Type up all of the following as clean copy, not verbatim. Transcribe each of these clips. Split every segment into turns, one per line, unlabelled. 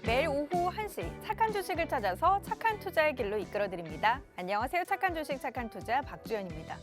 매일 오후 1시 착한 주식을 찾아서 착한 투자의 길로 이끌어드립니다. 안녕하세요. 착한 주식, 착한 투자 박주연입니다.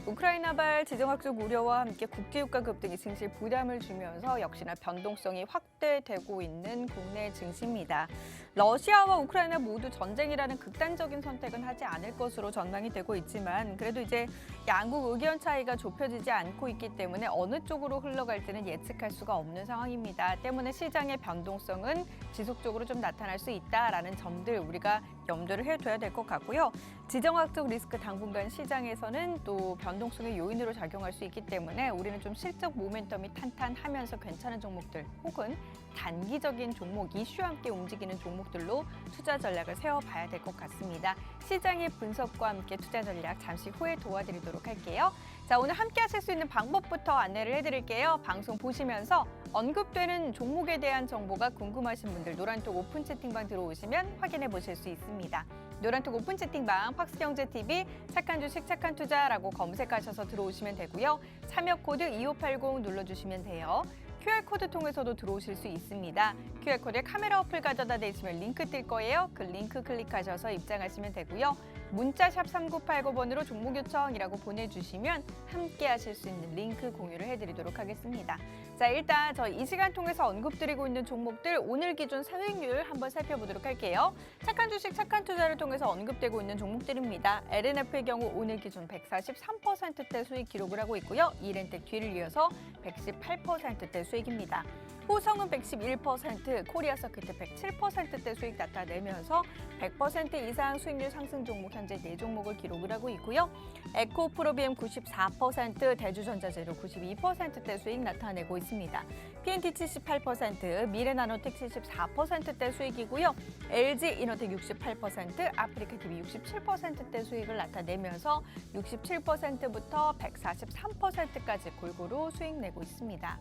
우크라이나발 지정학적 우려와 함께 국제유가 급등이 증시에 부담을 주면서 역시나 변동성이 확대되고 있는 국내 증시입니다. 러시아와 우크라이나 모두 전쟁이라는 극단적인 선택은 하지 않을 것으로 전망이 되고 있지만 그래도 이제 양국 의견 차이가 좁혀지지 않고 있기 때문에 어느 쪽으로 흘러갈지는 예측할 수가 없는 상황입니다. 때문에 시장의 변동성은 지속적으로 좀 나타날 수 있다라는 점들 우리가 염두를 해둬야 될 것 같고요. 지정학적 리스크 당분간 시장에서는 또 변동성의 요인으로 작용할 수 있기 때문에 우리는 좀 실적 모멘텀이 탄탄하면서 괜찮은 종목들 혹은 단기적인 종목, 이슈와 함께 움직이는 종목들로 투자 전략을 세워봐야 될 것 같습니다. 시장의 분석과 함께 투자 전략 잠시 후에 도와드리도록 할게요. 자, 오늘 함께 하실 수 있는 방법부터 안내를 해드릴게요. 방송 보시면서 언급되는 종목에 대한 정보가 궁금하신 분들 노란톡 오픈 채팅방 들어오시면 확인해 보실 수 있습니다. 노란톡 오픈 채팅방 팍스경제TV 착한 주식 착한 투자라고 검색하셔서 들어오시면 되고요. 참여 코드 2580 눌러주시면 돼요. QR코드 통해서도 들어오실 수 있습니다. QR코드에 카메라 어플 가져다 대시면 링크 뜰 거예요. 그 링크 클릭하셔서 입장하시면 되고요. 문자 샵 3989번으로 종목 요청이라고 보내주시면 함께 하실 수 있는 링크 공유를 해드리도록 하겠습니다. 자, 일단 저희 이 시간 통해서 언급드리고 있는 종목들 오늘 기준 수익률 한번 살펴보도록 할게요. 착한 주식, 착한 투자를 통해서 언급되고 있는 종목들입니다. LNF의 경우 오늘 기준 143%대 수익 기록을 하고 있고요. 이렌텍 뒤를 이어서 118%대 수익입니다. 호성은 111%, 코리아서킷 107%대 수익 나타내면서 100% 이상 수익률 상승 종목 현재 4종목을 기록을 하고 있고요. 에코프로비엠 94%, 대주전자재료 92%대 수익 나타내고 있습니다. PNT 78%, 미래나노텍 74%대 수익이고요. LG이노텍 68%, 아프리카TV 67%대 수익을 나타내면서 67%부터 143%까지 골고루 수익 내고 있습니다.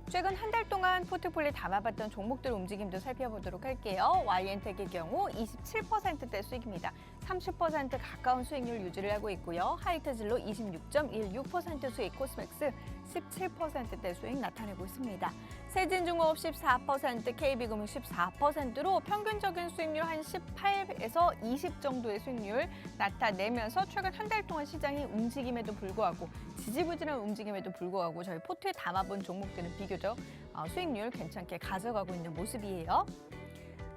최근 한 달 동안 포트폴리오에 담아봤던 종목들 움직임도 살펴보도록 할게요. YN텍의 경우 27%대 수익입니다. 30% 가까운 수익률 유지를 하고 있고요. 하이트질로 26.16% 수익, 코스맥스 17%대 수익 나타내고 있습니다. 세진중공업 14%, KB금융 14%로 평균적인 수익률 한 18에서 20 정도의 수익률 나타내면서 최근 한 달 동안 시장의 움직임에도 불구하고 지지부진한 움직임에도 불구하고 저희 포트에 담아본 종목들은 비교적 수익률 괜찮게 가져가고 있는 모습이에요.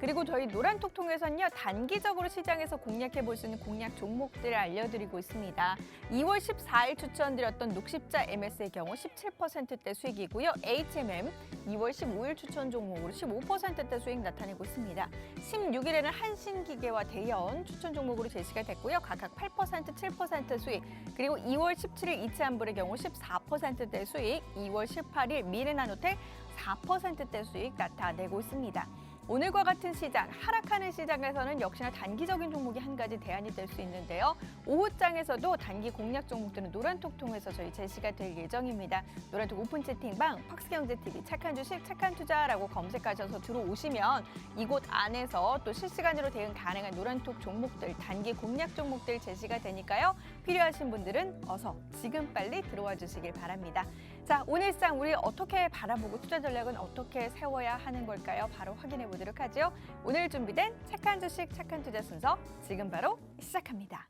그리고 저희 노란톡 통해서는요, 단기적으로 시장에서 공략해 볼 수 있는 공략 종목들을 알려드리고 있습니다. 2월 14일 추천드렸던 녹십자 MS의 경우 17%대 수익이고요. HMM 2월 15일 추천 종목으로 15%대 수익 나타내고 있습니다. 16일에는 한신기계와 대연 추천 종목으로 제시가 됐고요. 각각 8%, 7% 수익. 그리고 2월 17일 이체한불의 경우 14%대 수익, 2월 18일 미래나노텍 4%대 수익 나타내고 있습니다. 오늘과 같은 시장, 하락하는 시장에서는 역시나 단기적인 종목이 한 가지 대안이 될 수 있는데요. 오후장에서도 단기 공략 종목들은 노란톡 통해서 저희 제시가 될 예정입니다. 노란톡 오픈 채팅방 팍스경제TV 착한 주식, 착한 투자라고 검색하셔서 들어오시면 이곳 안에서 또 실시간으로 대응 가능한 노란톡 종목들, 단기 공략 종목들 제시가 되니까요. 필요하신 분들은 어서 지금 빨리 들어와 주시길 바랍니다. 자, 오늘상 우리 어떻게 바라보고 투자 전략은 어떻게 세워야 하는 걸까요? 바로 확인해 보도록 하죠. 오늘 준비된 착한 주식, 착한 투자 순서 지금 바로 시작합니다.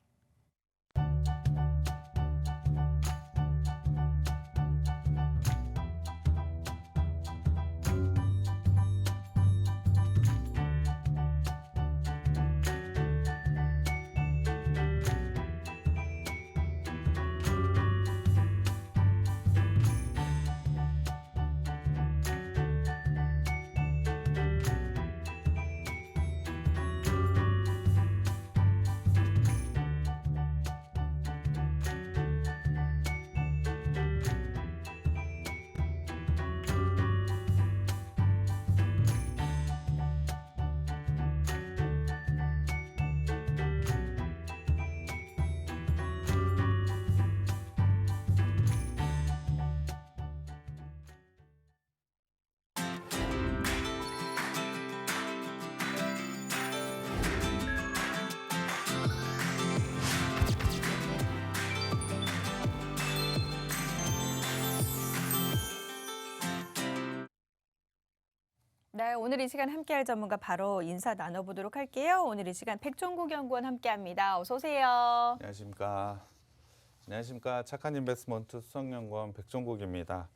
네, 오늘 이 시간 함께할 전문가 바로 인사 나눠보도록 할게요. 오늘 이 시간 백종국 연구원 함께합니다. 어서 오세요.
안녕하십니까. 안녕하십니까. 착한 인베스트먼트 수석연구원 백종국입니다.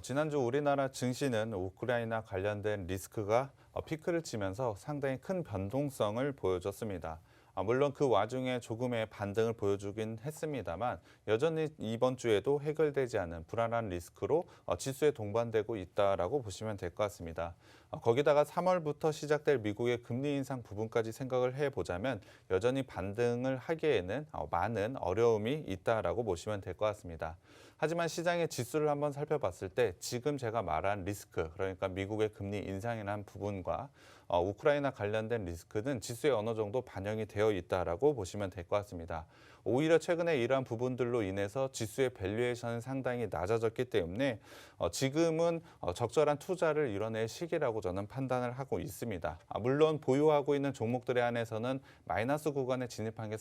지난주 우리나라 증시는 우크라이나 관련된 리스크가 피크를 치면서 상당히 큰 변동성을 보여줬습니다. 물론 그 와중에 조금의 반등을 보여주긴 했습니다만 여전히 이번 주에도 해결되지 않은 불안한 리스크로 지수에 동반되고 있다라고 보시면 될 것 같습니다. 거기다가 3월부터 시작될 미국의 금리 인상 부분까지 생각을 해보자면 여전히 반등을 하기에는 많은 어려움이 있다라고 보시면 될 것 같습니다. 하지만 시장의 지수를 한번 살펴봤을 때 지금 제가 말한 리스크, 그러니까 미국의 금리 인상이라는 부분과 우크라이나 관련된 리스크는 지수에 어느 정도 반영이 되어 있다라고 보시면 될 것 같습니다. 오히려 최근에 이러한 부분들로 인해서 지수의 밸류에이션은 상당히 낮아졌기 때문에 지금은 적절한 투자를 이뤄낼 시기라고 저는 판단을 하고 있습니다. 물론 보유하고 있는 종목들에 한해서는 마이너스 구간에 진입한 게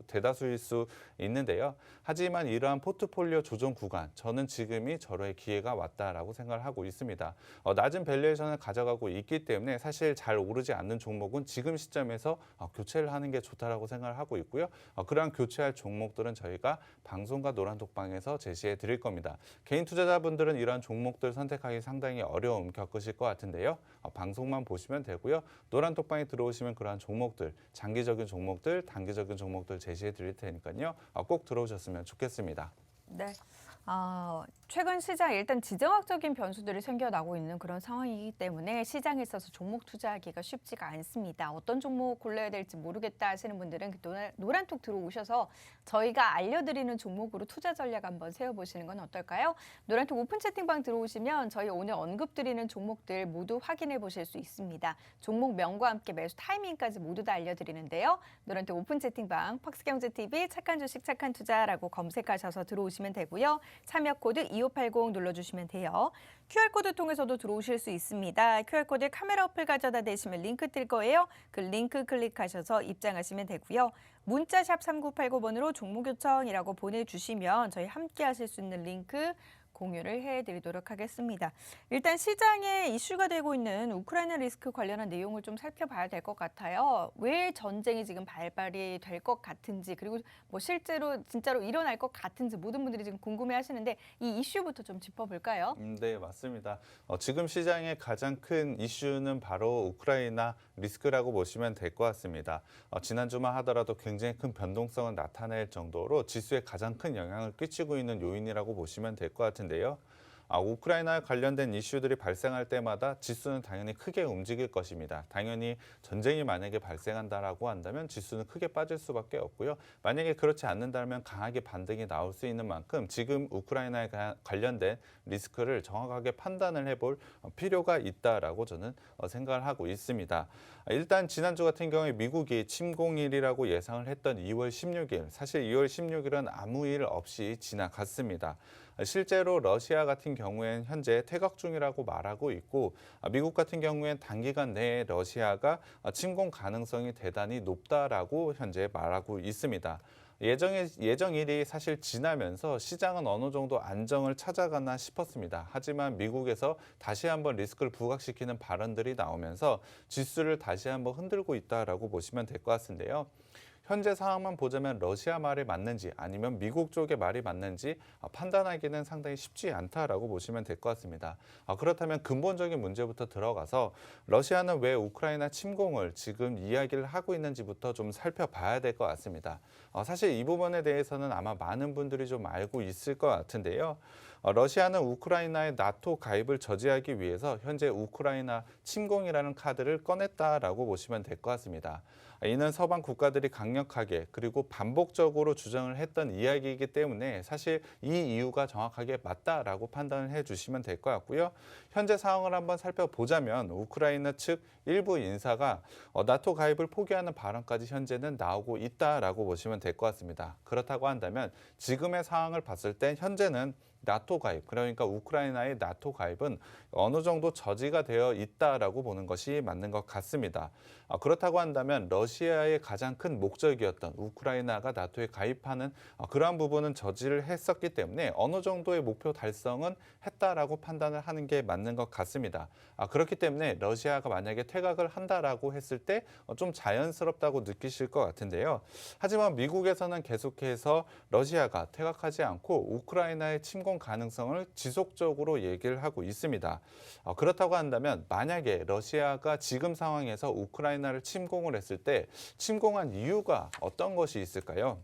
대다수일 수 있는데요. 하지만 이러한 포트폴리오 조정 구간, 저는 지금이 절호의 기회가 왔다라고 생각을 하고 있습니다. 낮은 밸류에이션을 가져가고 있기 때문에 사실 잘 오르지 않는 종목은 지금 시점에서 교체를 하는 게 좋다라고 생각을 하고 있고요. 그러한 교체할 종목들은 저희가 방송과 노란톡방에서 제시해 드릴 겁니다. 개인 투자자분들은 이러한 종목들 선택하기 상당히 어려움 겪으실 것 같은데요. 방송만 보시면 되고요. 노란톡방에 들어오시면 그러한 종목들, 장기적인 종목들, 단기적인 종목들 제시해 드릴 테니까요. 꼭 들어오셨으면 좋겠습니다.
네. 최근 시장 일단 지정학적인 변수들이 생겨나고 있는 그런 상황이기 때문에 시장에 있어서 종목 투자하기가 쉽지가 않습니다. 어떤 종목 골라야 될지 모르겠다 하시는 분들은 노란톡 들어오셔서 저희가 알려드리는 종목으로 투자 전략 한번 세워보시는 건 어떨까요? 노란톡 오픈 채팅방 들어오시면 저희 오늘 언급드리는 종목들 모두 확인해 보실 수 있습니다. 종목명과 함께 매수 타이밍까지 모두 다 알려드리는데요. 노란톡 오픈 채팅방 팍스경제TV 착한 주식 착한 투자라고 검색하셔서 들어오시면 되고요. 참여 코드 2580 눌러주시면 돼요. QR코드 통해서도 들어오실 수 있습니다. QR코드 카메라 어플 가져다 대시면 링크 뜰 거예요. 그 링크 클릭하셔서 입장하시면 되고요. 문자샵 3989번으로 종목 요청이라고 보내주시면 저희 함께 하실 수 있는 링크 공유를 해드리도록 하겠습니다. 일단 시장에 이슈가 되고 있는 우크라이나 리스크 관련한 내용을 좀 살펴봐야 될 것 같아요. 왜 전쟁이 지금 발발이 될 것 같은지 그리고 뭐 실제로 진짜로 일어날 것 같은지 모든 분들이 지금 궁금해하시는데 이 이슈부터 좀 짚어볼까요?
네, 맞습니다. 지금 시장의 가장 큰 이슈는 바로 우크라이나 리스크라고 보시면 될 것 같습니다. 지난주만 하더라도 굉장히 큰 변동성을 나타낼 정도로 지수에 가장 큰 영향을 끼치고 있는 요인이라고 보시면 될 것 같은데요. 우크라이나 관련된 이슈들이 발생할 때마다 지수는 당연히 크게 움직일 것입니다. 당연히 전쟁이 만약에 발생한다라고 한다면 지수는 크게 빠질 수밖에 없고요. 만약에 그렇지 않는다면 강하게 반등이 나올 수 있는 만큼 지금 우크라이나에 관련된 리스크를 정확하게 판단을 해볼 필요가 있다라고 저는 생각을 하고 있습니다. 일단 지난주 같은 경우에 미국이 침공일이라고 예상을 했던 2월 16일, 사실 2월 16일은 아무 일 없이 지나갔습니다. 실제로 러시아 같은 경우에는 현재 퇴각 중이라고 말하고 있고 미국 같은 경우에는 단기간 내에 러시아가 침공 가능성이 대단히 높다라고 현재 말하고 있습니다. 예정일이 사실 지나면서 시장은 어느 정도 안정을 찾아가나 싶었습니다. 하지만 미국에서 다시 한번 리스크를 부각시키는 발언들이 나오면서 지수를 다시 한번 흔들고 있다라고 보시면 될 것 같은데요. 현재 상황만 보자면 러시아 말이 맞는지 아니면 미국 쪽의 말이 맞는지 판단하기는 상당히 쉽지 않다라고 보시면 될 것 같습니다. 그렇다면 근본적인 문제부터 들어가서 러시아는 왜 우크라이나 침공을 지금 이야기를 하고 있는지부터 좀 살펴봐야 될 것 같습니다. 사실 이 부분에 대해서는 아마 많은 분들이 좀 알고 있을 것 같은데요. 러시아는 우크라이나의 나토 가입을 저지하기 위해서 현재 우크라이나 침공이라는 카드를 꺼냈다라고 보시면 될 것 같습니다. 이는 서방 국가들이 강력하게 그리고 반복적으로 주장을 했던 이야기이기 때문에 사실 이 이유가 정확하게 맞다라고 판단을 해주시면 될 것 같고요. 현재 상황을 한번 살펴보자면 우크라이나 측 일부 인사가 나토 가입을 포기하는 발언까지 현재는 나오고 있다라고 보시면 될 것 같습니다. 그렇다고 한다면 지금의 상황을 봤을 때 현재는 나토 가입, 그러니까 우크라이나의 나토 가입은 어느 정도 저지가 되어 있다라고 보는 것이 맞는 것 같습니다. 그렇다고 한다면 러시아의 가장 큰 목적이었던 우크라이나가 나토에 가입하는 그러한 부분은 저지를 했었기 때문에 어느 정도의 목표 달성은 했다라고 판단을 하는 게 맞는 것 같습니다. 그렇기 때문에 러시아가 만약에 퇴각을 한다라고 했을 때 좀 자연스럽다고 느끼실 것 같은데요. 하지만 미국에서는 계속해서 러시아가 퇴각하지 않고 우크라이나의 침공 가능성을 지속적으로 얘기를 하고 있습니다. 그렇다고 한다면 만약에 러시아가 지금 상황에서 우크라이나를 침공을 했을 때 침공한 이유가 어떤 것이 있을까요?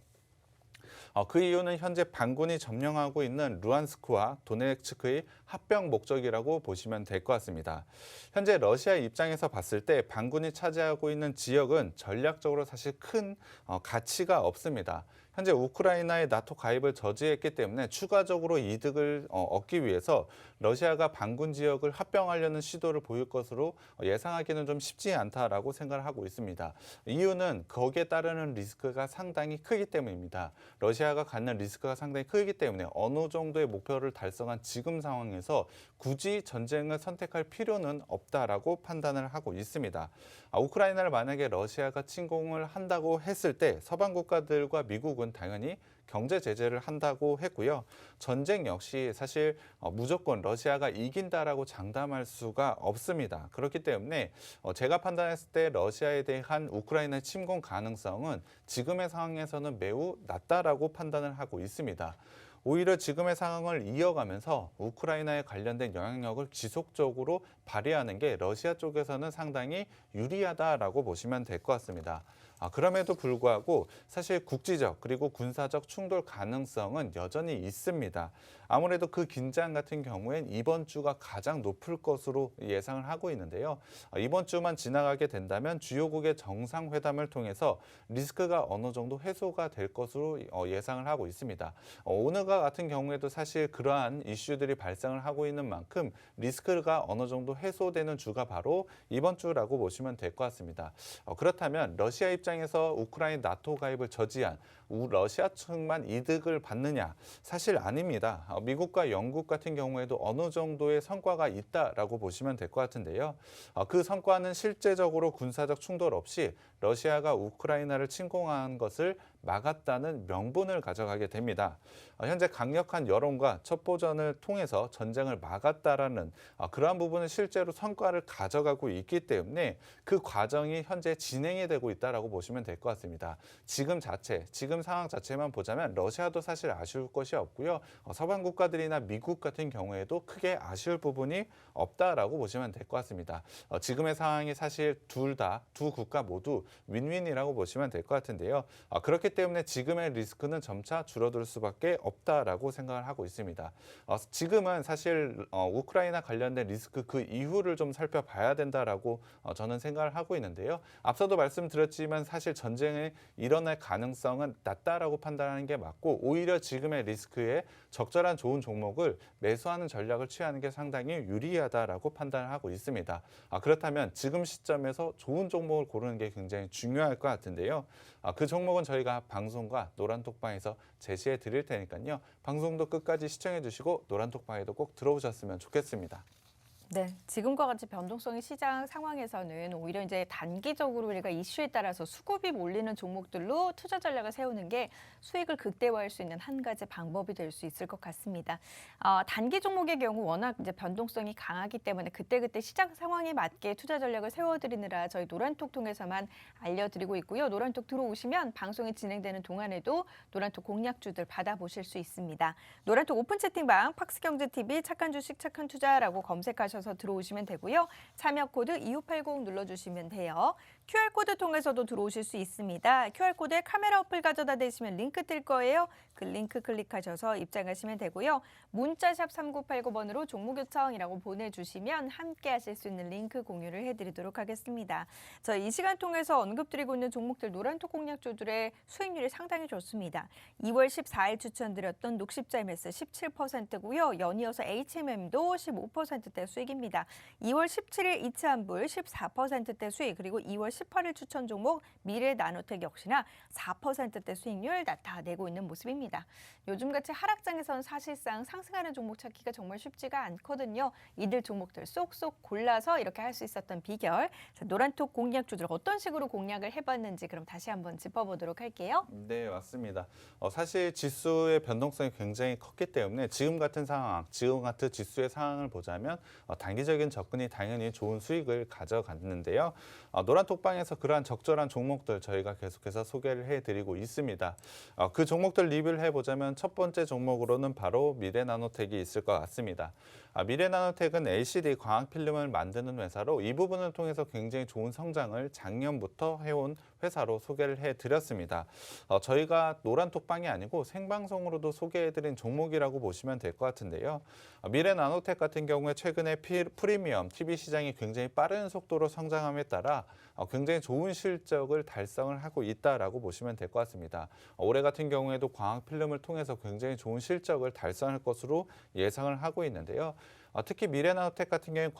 그 이유는 현재 반군이 점령하고 있는 루안스크와 도네츠크의 합병 목적이라고 보시면 될 것 같습니다. 현재 러시아 입장에서 봤을 때 반군이 차지하고 있는 지역은 전략적으로 사실 큰 가치가 없습니다. 현재 우크라이나의 나토 가입을 저지했기 때문에 추가적으로 이득을 얻기 위해서 러시아가 반군 지역을 합병하려는 시도를 보일 것으로 예상하기는 좀 쉽지 않다라고 생각을 하고 있습니다. 이유는 거기에 따르는 리스크가 상당히 크기 때문입니다. 러시아가 갖는 리스크가 상당히 크기 때문에 어느 정도의 목표를 달성한 지금 상황에서 굳이 전쟁을 선택할 필요는 없다라고 판단을 하고 있습니다. 우크라이나를 만약에 러시아가 침공을 한다고 했을 때 서방 국가들과 미국은 당연히 경제 제재를 한다고 했고요. 전쟁 역시 사실 무조건 러시아가 이긴다라고 장담할 수가 없습니다. 그렇기 때문에 제가 판단했을 때 러시아에 대한 우크라이나 침공 가능성은 지금의 상황에서는 매우 낮다라고 판단을 하고 있습니다. 오히려 지금의 상황을 이어가면서 우크라이나에 관련된 영향력을 지속적으로 발휘하는 게 러시아 쪽에서는 상당히 유리하다라고 보시면 될 것 같습니다. 그럼에도 불구하고 사실 국지적 그리고 군사적 충돌 가능성은 여전히 있습니다. 아무래도 그 긴장 같은 경우엔 이번 주가 가장 높을 것으로 예상을 하고 있는데요. 이번 주만 지나가게 된다면 주요국의 정상회담을 통해서 리스크가 어느 정도 해소가 될 것으로 예상을 하고 있습니다. 오늘과 같은 경우에도 사실 그러한 이슈들이 발생을 하고 있는 만큼 리스크가 어느 정도 해소되는 주가 바로 이번 주라고 보시면 될 것 같습니다. 그렇다면 러시아 입장에서 우크라이나 나토 가입을 저지한 러시아 측만 이득을 받느냐? 사실 아닙니다. 미국과 영국 같은 경우에도 어느 정도의 성과가 있다라고 보시면 될 것 같은데요. 그 성과는 실제적으로 군사적 충돌 없이 러시아가 우크라이나를 침공한 것을 막았다는 명분을 가져가게 됩니다. 현재 강력한 여론과 첩보전을 통해서 전쟁을 막았다라는 그러한 부분은 실제로 성과를 가져가고 있기 때문에 그 과정이 현재 진행이 되고 있다라고 보시면 될 것 같습니다. 지금 상황 자체만 보자면 러시아도 사실 아쉬울 것이 없고요. 서방 국가들이나 미국 같은 경우에도 크게 아쉬울 부분이 없다라고 보시면 될 것 같습니다. 지금의 상황이 사실 두 국가 모두 윈윈이라고 보시면 될 것 같은데요. 그렇기 때문에 지금의 리스크는 점차 줄어들 수밖에 없다라고 생각을 하고 있습니다. 지금은 사실 우크라이나 관련된 리스크 그 이후를 좀 살펴봐야 된다라고 저는 생각을 하고 있는데요. 앞서도 말씀드렸지만 사실 전쟁이 일어날 가능성은 낮다라고 판단하는 게 맞고 오히려 지금의 리스크에 적절한 좋은 종목을 매수하는 전략을 취하는 게 상당히 유리하다라고 판단을 하고 있습니다. 그렇다면 지금 시점에서 좋은 종목을 고르는 게 굉장히 중요할 것 같은데요. 그 종목은 저희가 방송과 노란톡방에서 제시해 드릴 테니까요. 방송도 끝까지 시청해 주시고 노란톡방에도 꼭 들어오셨으면 좋겠습니다.
네, 지금과 같이 변동성이 시장 상황에서는 오히려 이제 단기적으로 우리가 이슈에 따라서 수급이 몰리는 종목들로 투자 전략을 세우는 게 수익을 극대화할 수 있는 한 가지 방법이 될 수 있을 것 같습니다. 단기 종목의 경우 워낙 이제 변동성이 강하기 때문에 그때그때 시장 상황에 맞게 투자 전략을 세워드리느라 저희 노란톡 통해서만 알려드리고 있고요. 노란톡 들어오시면 방송이 진행되는 동안에도 노란톡 공략주들 받아보실 수 있습니다. 노란톡 오픈 채팅방 팍스경제TV 착한 주식 착한 투자라고 검색하셔서 들어오시면 되고요. 참여 코드 2580 눌러주시면 돼요. QR코드 통해서도 들어오실 수 있습니다. QR코드에 카메라 어플 가져다 대시면 링크 뜰 거예요. 그 링크 클릭하셔서 입장하시면 되고요. 문자샵 3989번으로 종목 요청이라고 보내주시면 함께 하실 수 있는 링크 공유를 해드리도록 하겠습니다. 이 시간 통해서 언급드리고 있는 종목들 노란톡 공략주들의 수익률이 상당히 좋습니다. 2월 14일 추천드렸던 녹십자 MS 17%고요. 연이어서 HMM도 15%대 수익 수익입니다. 2월 17일 이차한불 14%대 수익, 그리고 2월 18일 추천 종목 미래나노텍 역시나 4%대 수익률 나타내고 있는 모습입니다. 요즘같이 하락장에선 사실상 상승하는 종목 찾기가 정말 쉽지가 않거든요. 이들 종목들 쏙쏙 골라서 이렇게 할 수 있었던 비결. 자, 노란톡 공략주들 어떤 식으로 공략을 해봤는지 그럼 다시 한번 짚어보도록 할게요.
네, 맞습니다. 사실 지수의 변동성이 굉장히 컸기 때문에 지금 같은 상황, 지금 같은 지수의 상황을 보자면 단기적인 접근이 당연히 좋은 수익을 가져갔는데요. 노란톡방에서 그러한 적절한 종목들 저희가 계속해서 소개를 해드리고 있습니다. 그 종목들 리뷰를 해보자면 첫 번째 종목으로는 바로 미래나노텍이 있을 것 같습니다. 미래나노텍은 LCD 광학필름을 만드는 회사로 이 부분을 통해서 굉장히 좋은 성장을 작년부터 해온 회사로 소개를 해드렸습니다. 저희가 노란톡방이 아니고 생방송으로도 소개해드린 종목이라고 보시면 될 것 같은데요. 미래나노텍 같은 경우에 최근에 프리미엄 TV 시장이 굉장히 빠른 속도로 성장함에 따라 굉장히 좋은 실적을 달성을 하고 있다라고 보시면 될 것 같습니다. 올해 같은 경우에도 광학필름을 통해서 굉장히 좋은 실적을 달성할 것으로 예상을 하고 있는데요. 특히 미래나노텍 같은 경우에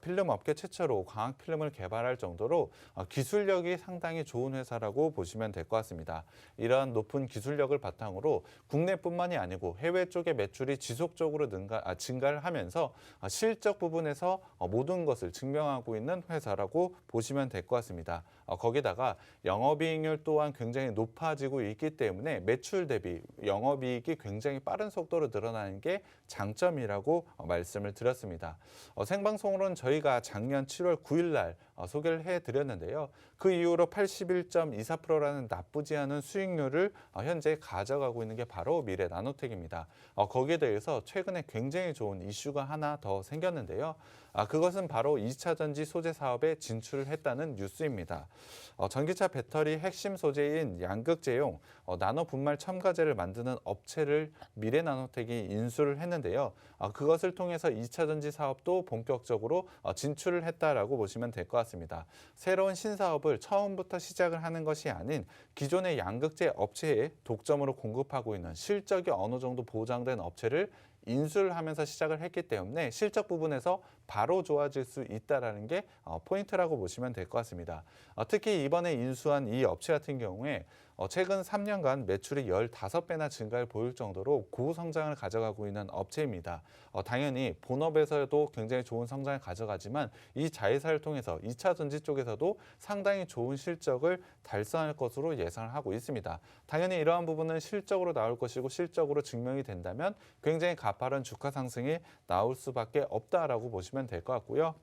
필름 업계 최초로 광학필름을 개발할 정도로 기술력이 상당히 좋은 회사라고 보시면 될 것 같습니다. 이러한 높은 기술력을 바탕으로 국내뿐만이 아니고 해외 쪽의 매출이 지속적으로 증가를 하면서 실적 부분에서 모든 것을 증명하고 있는 회사라고 보시면 될 것 같습니다. 거기다가 영업이익률 또한 굉장히 높아지고 있기 때문에 매출 대비 영업이익이 굉장히 빠른 속도로 늘어나는 게 장점이라고 말씀을 드렸습니다. 생방송으로는 저희가 작년 7월 9일 날 소개를 해드렸는데요. 그 이후로 81.24%라는 나쁘지 않은 수익률을 현재 가져가고 있는 게 바로 미래나노텍입니다. 거기에 대해서 최근에 굉장히 좋은 이슈가 하나 더 생겼는데요. 그것은 바로 2차 전지 소재 사업에 진출을 했다는 뉴스입니다. 전기차 배터리 핵심 소재인 양극재용 나노 분말 첨가제를 만드는 업체를 미래나노텍이 인수를 했는데요. 그것을 통해서 2차 전지 사업도 본격적으로 진출을 했다라고 보시면 될 것 같습니다. 새로운 신사업을 처음부터 시작을 하는 것이 아닌 기존의 양극재 업체에 독점으로 공급하고 있는 실적이 어느 정도 보장된 업체를 인수를 하면서 시작을 했기 때문에 실적 부분에서 바로 좋아질 수 있다는 게 포인트라고 보시면 될 것 같습니다. 특히 이번에 인수한 이 업체 같은 경우에 최근 3년간 매출이 15배나 증가를 보일 정도로 고성장을 가져가고 있는 업체입니다. 당연히 본업에서도 굉장히 좋은 성장을 가져가지만 이 자회사를 통해서 2차 전지 쪽에서도 상당히 좋은 실적을 달성할 것으로 예상을 하고 있습니다. 당연히 이러한 부분은 실적으로 나올 것이고 실적으로 증명이 된다면 굉장히 가파른 주가 상승이 나올 수밖에 없다라고 보시면 될 것 같고요.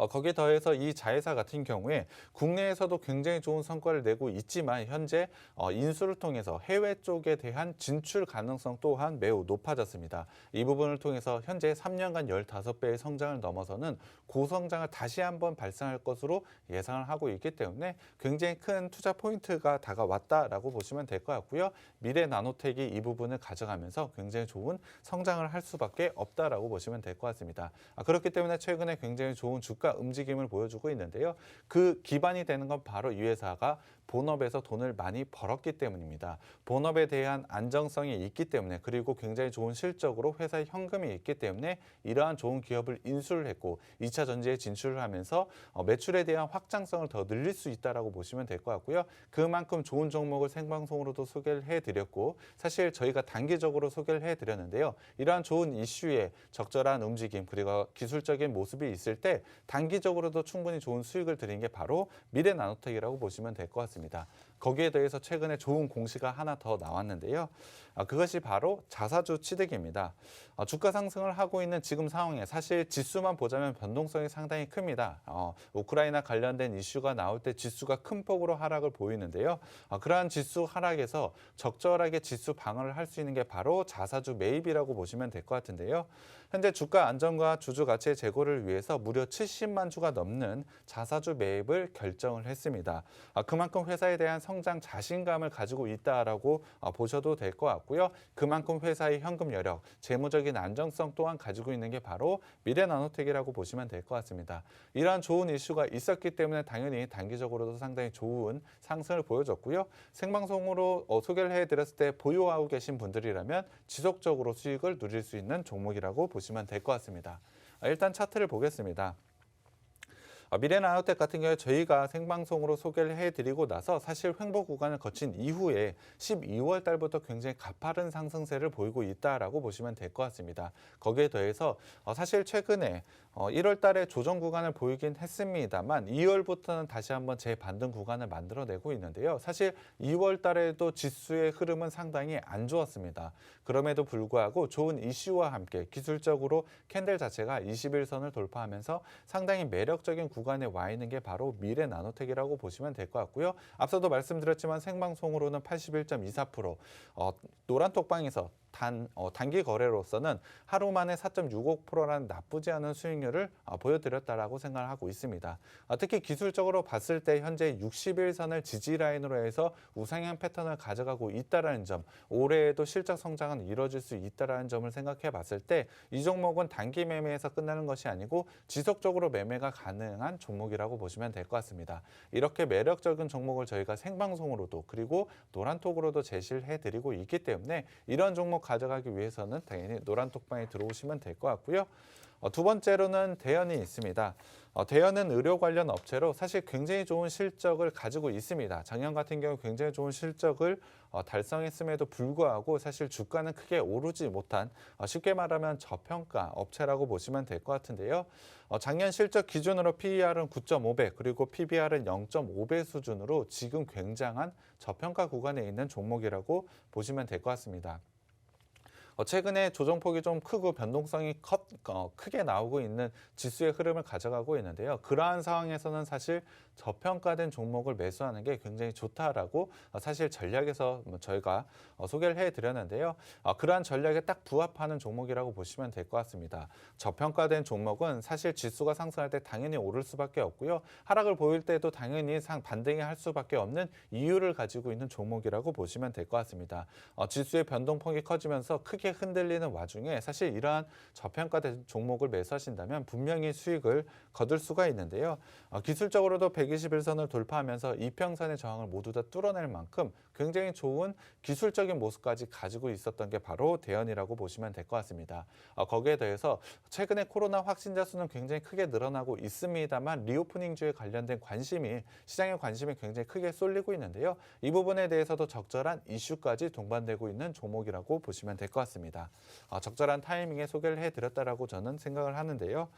거기에 더해서 이 자회사 같은 경우에 국내에서도 굉장히 좋은 성과를 내고 있지만 현재 인수를 통해서 해외 쪽에 대한 진출 가능성 또한 매우 높아졌습니다. 이 부분을 통해서 현재 3년간 15배의 성장을 넘어서는 고성장을 다시 한번 발생할 것으로 예상을 하고 있기 때문에 굉장히 큰 투자 포인트가 다가왔다라고 보시면 될 것 같고요. 미래나노텍이 이 부분을 가져가면서 굉장히 좋은 성장을 할 수밖에 없다라고 보시면 될 것 같습니다. 그렇기 때문에 최근에 굉장히 좋은 주가 움직임을 보여주고 있는데요. 그 기반이 되는 건 바로 이 회사가 본업에서 돈을 많이 벌었기 때문입니다. 본업에 대한 안정성이 있기 때문에 그리고 굉장히 좋은 실적으로 회사에 현금이 있기 때문에 이러한 좋은 기업을 인수를 했고 2차 전지에 진출을 하면서 매출에 대한 확장성을 더 늘릴 수 있다고 보시면 될 것 같고요. 그만큼 좋은 종목을 생방송으로도 소개를 해드렸고 사실 저희가 단기적으로 소개를 해드렸는데요. 이러한 좋은 이슈에 적절한 움직임 그리고 기술적인 모습이 있을 때 단기적으로도 충분히 좋은 수익을 드린 게 바로 미래나노텍이라고 보시면 될 것 같습니다. 거기에 대해서 최근에 좋은 공시가 하나 더 나왔는데요. 그것이 바로 자사주 취득입니다. 주가 상승을 하고 있는 지금 상황에 사실 지수만 보자면 변동성이 상당히 큽니다. 우크라이나 관련된 이슈가 나올 때 지수가 큰 폭으로 하락을 보이는데요. 그러한 지수 하락에서 적절하게 지수 방어를 할 수 있는 게 바로 자사주 매입이라고 보시면 될 것 같은데요. 현재 주가 안정과 주주 가치의 제고를 위해서 무려 70만 주가 넘는 자사주 매입을 결정을 했습니다. 그만큼 회사에 대한 성장 자신감을 가지고 있다라고 보셔도 될 것 같고요. 그만큼 회사의 현금 여력, 재무적인 안정성 또한 가지고 있는 게 바로 미래나노텍이라고 보시면 될 것 같습니다. 이러한 좋은 이슈가 있었기 때문에 당연히 단기적으로도 상당히 좋은 상승을 보여줬고요. 생방송으로 소개를 해드렸을 때 보유하고 계신 분들이라면 지속적으로 수익을 누릴 수 있는 종목이라고 보시면 될 것 같습니다. 일단 차트를 보겠습니다. 미래나노텍 같은 경우에 저희가 생방송으로 소개를 해드리고 나서 사실 횡보 구간을 거친 이후에 12월 달부터 굉장히 가파른 상승세를 보이고 있다라고 보시면 될 것 같습니다. 거기에 더해서 사실 최근에 1월 달에 조정 구간을 보이긴 했습니다만 2월부터는 다시 한번 재반등 구간을 만들어내고 있는데요. 사실 2월 달에도 지수의 흐름은 상당히 안 좋았습니다. 그럼에도 불구하고 좋은 이슈와 함께 기술적으로 캔들 자체가 21선을 돌파하면서 상당히 매력적인 구간에 와 있는 게 바로 미래나노텍이라고 보시면 될 것 같고요. 앞서도 말씀드렸지만 생방송으로는 81.24%, 노란톡방에서 단기 거래로서는 하루 만에 4.65%라는 나쁘지 않은 수익률을 보여드렸다라고 생각을 하고 있습니다. 특히 기술적으로 봤을 때 현재 60일선을 지지 라인으로 해서 우상향 패턴을 가져가고 있다는 점, 올해에도 실적 성장은 이루어질 수 있다는 점을 생각해 봤을 때 이 종목은 단기 매매에서 끝나는 것이 아니고 지속적으로 매매가 가능한 종목이라고 보시면 될 것 같습니다. 이렇게 매력적인 종목을 저희가 생방송으로도 그리고 노란톡으로도 제시를 해드리고 있기 때문에 이런 종목 가져가기 위해서는 당연히 노란톡방에 들어오시면 될 것 같고요. 두 번째로는 대연이 있습니다. 대연은 의료 관련 업체로 사실 굉장히 좋은 실적을 가지고 있습니다. 작년 같은 경우 굉장히 좋은 실적을 달성했음에도 불구하고 사실 주가는 크게 오르지 못한 쉽게 말하면 저평가 업체라고 보시면 될 것 같은데요. 작년 실적 기준으로 PER은 9.5배 그리고 PBR은 0.5배 수준으로 지금 굉장한 저평가 구간에 있는 종목이라고 보시면 될 것 같습니다. 최근에 조정폭이 좀 크고 변동성이 크게 나오고 있는 지수의 흐름을 가져가고 있는데요. 그러한 상황에서는 사실 저평가된 종목을 매수하는 게 굉장히 좋다라고 사실 전략에서 저희가 소개를 해드렸는데요. 그러한 전략에 딱 부합하는 종목이라고 보시면 될 것 같습니다. 저평가된 종목은 사실 지수가 상승할 때 당연히 오를 수밖에 없고요. 하락을 보일 때도 당연히 반등이 할 수밖에 없는 이유를 가지고 있는 종목이라고 보시면 될 것 같습니다. 지수의 변동폭이 커지면서 크게 흔들리는 와중에 사실 이러한 저평가된 종목을 매수하신다면 분명히 수익을 거둘 수가 있는데요. 기술적으로도 121선을 돌파하면서 이평선의 저항을 모두 다 뚫어낼 만큼 굉장히 좋은 기술적인 모습까지 가지고 있었던 게 바로 대연이라고 보시면 될 것 같습니다. 거기에 더해서 최근에 코로나 확진자 수는 굉장히 크게 늘어나고 있습니다만 리오프닝주에 관련된 시장의 관심이 굉장히 크게 쏠리고 있는데요. 이 부분에 대해서도 적절한 이슈까지 동반되고 있는 종목이라고 보시면 될 것 같습니다. 적절한 타이밍에 소개를 해드렸다라고 저는 생각을 하는데요.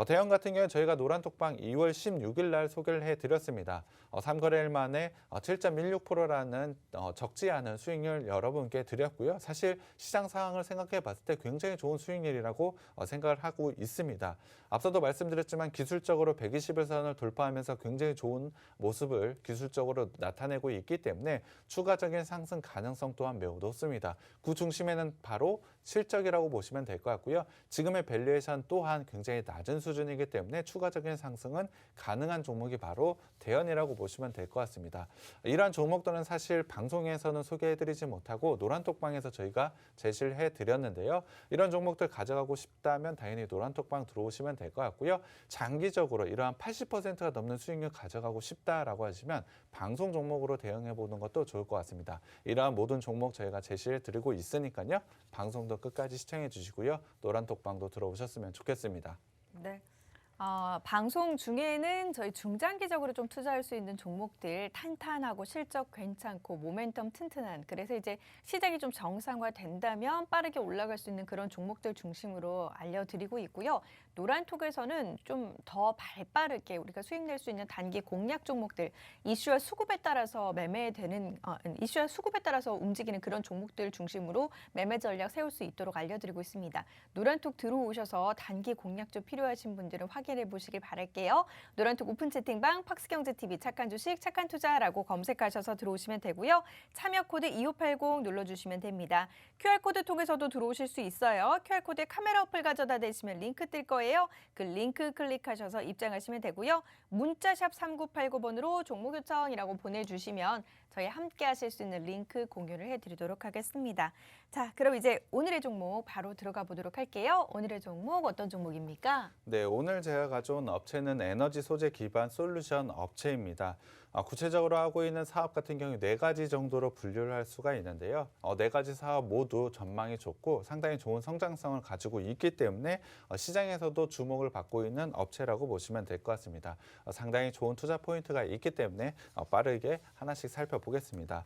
대연 같은 경우는 저희가 노란톡방 2월 16일 날 소개를 해드렸습니다. 3거래일 만에 7.16%라는 적지 않은 수익률 여러분께 드렸고요. 사실 시장 상황을 생각해 봤을 때 굉장히 좋은 수익률이라고 생각을 하고 있습니다. 앞서도 말씀드렸지만 기술적으로 121선을 돌파하면서 굉장히 좋은 모습을 기술적으로 나타내고 있기 때문에 추가적인 상승 가능성 또한 매우 높습니다. 그 중심에는 바로 실적이라고 보시면 될 것 같고요. 지금의 밸류에이션 또한 굉장히 낮은 수준이기 때문에 추가적인 상승은 가능한 종목이 바로 대연이라고 보시면 될 것 같습니다. 이러한 종목들은 사실 방송에서는 소개해드리지 못하고 노란톡방에서 저희가 제시를 해드렸는데요. 이런 종목들 가져가고 싶다면 당연히 노란톡방 들어오시면 될 것 같고요. 장기적으로 이러한 80%가 넘는 수익률 가져가고 싶다라고 하시면 방송 종목으로 대응해보는 것도 좋을 것 같습니다. 이러한 모든 종목 저희가 제시해드리고 있으니까요. 방송도 끝까지 시청해 주시고요. 노란톡방도 들어오셨으면 좋겠습니다.
네. 방송 중에는 저희 중장기적으로 좀 투자할 수 있는 종목들 탄탄하고 실적 괜찮고 모멘텀 튼튼한 그래서 이제 시장이 좀 정상화된다면 빠르게 올라갈 수 있는 그런 종목들 중심으로 알려드리고 있고요. 노란톡에서는 좀 더 발빠르게 우리가 수익 낼 수 있는 단기 공략 종목들 이슈와 수급에 따라서 이슈와 수급에 따라서 움직이는 그런 종목들 중심으로 매매 전략 세울 수 있도록 알려드리고 있습니다. 노란톡 들어오셔서 단기 공략 좀 필요하신 분들은 확인해 보시길 바랄게요. 노란톡 오픈 채팅방 팍스경제TV 착한 주식 착한 투자라고 검색하셔서 들어오시면 되고요. 참여 코드 2580 눌러주시면 됩니다. QR코드 통해서도 들어오실 수 있어요. QR코드에 카메라 어플 가져다 대시면 링크 뜰 거예요. 그 링크 클릭하셔서 입장하시면 되고요. 문자샵 3989번으로 종목 요청이라고 보내주시면 저희 함께 하실 수 있는 링크 공유를 해드리도록 하겠습니다. 자, 그럼 이제 오늘의 종목 바로 들어가 보도록 할게요. 오늘의 종목 어떤 종목입니까?
네, 오늘 제가 가져온 업체는 에너지 소재 기반 솔루션 업체입니다. 구체적으로 하고 있는 사업 같은 경우 네 가지 정도로 분류를 할 수가 있는데요. 네 가지 사업 모두 전망이 좋고 상당히 좋은 성장성을 가지고 있기 때문에 시장에서도 주목을 받고 있는 업체라고 보시면 될 것 같습니다. 상당히 좋은 투자 포인트가 있기 때문에 빠르게 하나씩 살펴보겠습니다.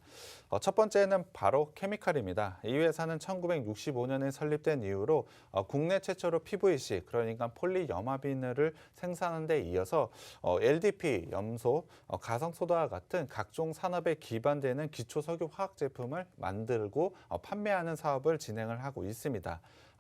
첫 번째는 바로 케미칼입니다. 이 회사는 1965년에 설립된 이후로 국내 최초로 PVC, 그러니까 폴리염화비늘을 생산하는 데 이어서 LDP, 염소, 가성소다와 같은 각종 산업에 기반되는 기초석유 화학 제품을 만들고 판매하는 사업을 진행을 하고 있습니다.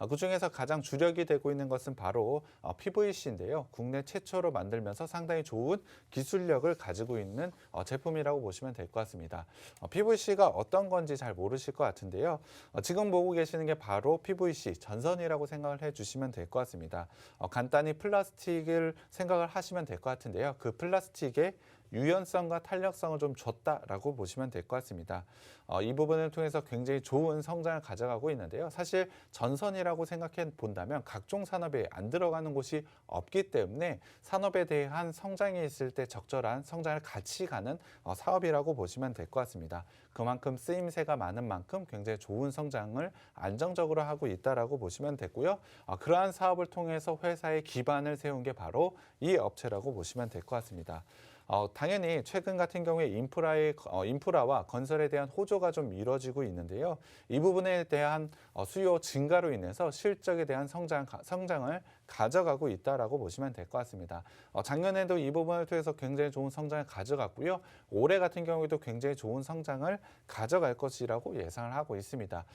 그중에서 가장 주력이 되고 있는 것은 바로 PVC인데요. 국내 최초로 만들면서 상당히 좋은 기술력을 가지고 있는 제품이라고 보시면 될 것 같습니다. PVC가 어떤 건지 잘 모르실 것 같은데요. 지금 보고 계시는 게 바로 PVC 전선이라고 생각을 해주시면 될 것 같습니다. 간단히 플라스틱을 생각을 하시면 될 것 같은데요. 그 플라스틱에 유연성과 탄력성을 좀 줬다라고 보시면 될 것 같습니다. 이 부분을 통해서 굉장히 좋은 성장을 가져가고 있는데요. 사실 전선이라고 생각해 본다면 각종 산업에 안 들어가는 곳이 없기 때문에 산업에 대한 성장이 있을 때 적절한 성장을 같이 가는 사업이라고 보시면 될 것 같습니다. 그만큼 쓰임새가 많은 만큼 굉장히 좋은 성장을 안정적으로 하고 있다라고 보시면 되고요. 그러한 사업을 통해서 회사의 기반을 세운 게 바로 이 업체라고 보시면 될 것 같습니다. 당연히 최근 같은 경우에 인프라와 건설에 대한 호조가 좀 이루어지고 있는데요. 이 부분에 대한 수요 증가로 인해서 실적에 대한 성장을 가져가고 있다라고 보시면 될 것 같습니다. 작년에도 이 부분을 통해서 굉장히 좋은 성장을 가져갔고요. 올해 같은 경우에도 굉장히 좋은 성장을 가져갈 것이라고 예상을 하고 있습니다.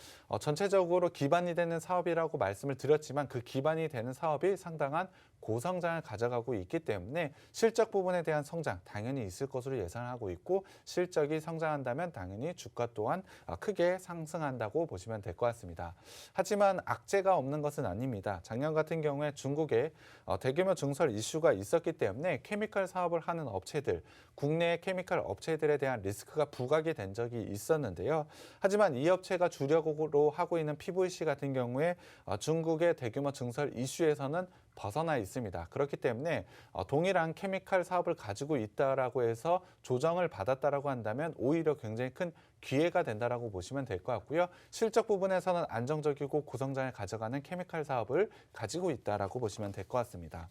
전체적으로 기반이 되는 사업이라고 말씀을 드렸지만 그 기반이 되는 사업이 상당한 고성장을 가져가고 있기 때문에 실적 부분에 대한 성장 당연히 있을 것으로 예상하고 있고 실적이 성장한다면 당연히 주가 또한 크게 상승한다고 보시면 될 것 같습니다. 하지만 악재가 없는 것은 아닙니다. 작년 같은 경우에 중국에 대규모 증설 이슈가 있었기 때문에 케미칼 사업을 하는 업체들, 국내 케미칼 업체들에 대한 리스크가 부각이 된 적이 있었는데요. 하지만 이 업체가 주력으로 하고 있는 PVC 같은 경우에 중국의 대규모 증설 이슈에서는 벗어나 있습니다. 그렇기 때문에 동일한 케미칼 사업을 가지고 있다라고 해서 조정을 받았다라고 한다면 오히려 굉장히 큰 기회가 된다라고 보시면 될 것 같고요. 실적 부분에서는 안정적이고 고성장을 가져가는 케미칼 사업을 가지고 있다라고 보시면 될 것 같습니다.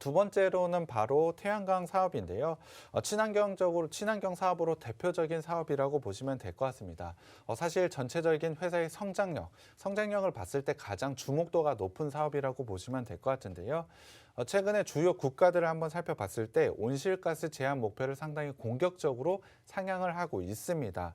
두 번째로는 바로 태양광 사업인데요. 친환경 사업으로 대표적인 사업이라고 보시면 될 것 같습니다. 사실 전체적인 회사의 성장력을 봤을 때 가장 주목도가 높은 사업이라고 보시면 될 것 같은데요. 최근에 주요 국가들을 한번 살펴봤을 때 온실가스 제한 목표를 상당히 공격적으로 상향을 하고 있습니다.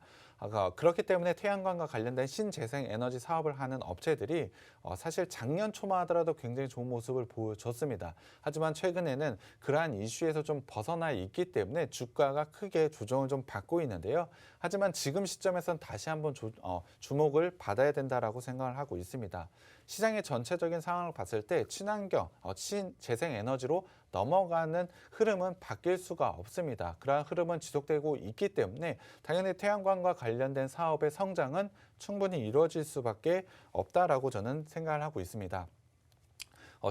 그렇기 때문에 태양광과 관련된 신재생 에너지 사업을 하는 업체들이 사실 작년 초만 하더라도 굉장히 좋은 모습을 보여줬습니다. 하지만 최근에는 그러한 이슈에서 좀 벗어나 있기 때문에 주가가 크게 조정을 좀 받고 있는데요. 하지만 지금 시점에선 다시 한번 주목을 받아야 된다라고 생각을 하고 있습니다. 시장의 전체적인 상황을 봤을 때 친환경, 신재생 에너지로 넘어가는 흐름은 바뀔 수가 없습니다. 그러한 흐름은 지속되고 있기 때문에 당연히 태양광과 관련된 사업의 성장은 충분히 이루어질 수밖에 없다라고 저는 생각을 하고 있습니다.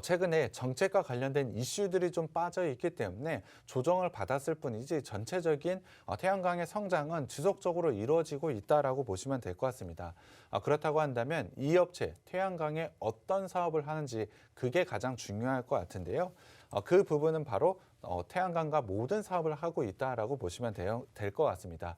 최근에 정책과 관련된 이슈들이 좀 빠져 있기 때문에 조정을 받았을 뿐이지 전체적인 태양광의 성장은 지속적으로 이루어지고 있다라고 보시면 될 것 같습니다. 그렇다고 한다면 이 업체 태양광에 어떤 사업을 하는지 그게 가장 중요할 것 같은데요. 그 부분은 바로 태양광과 모든 사업을 하고 있다라고 보시면 될 것 같습니다.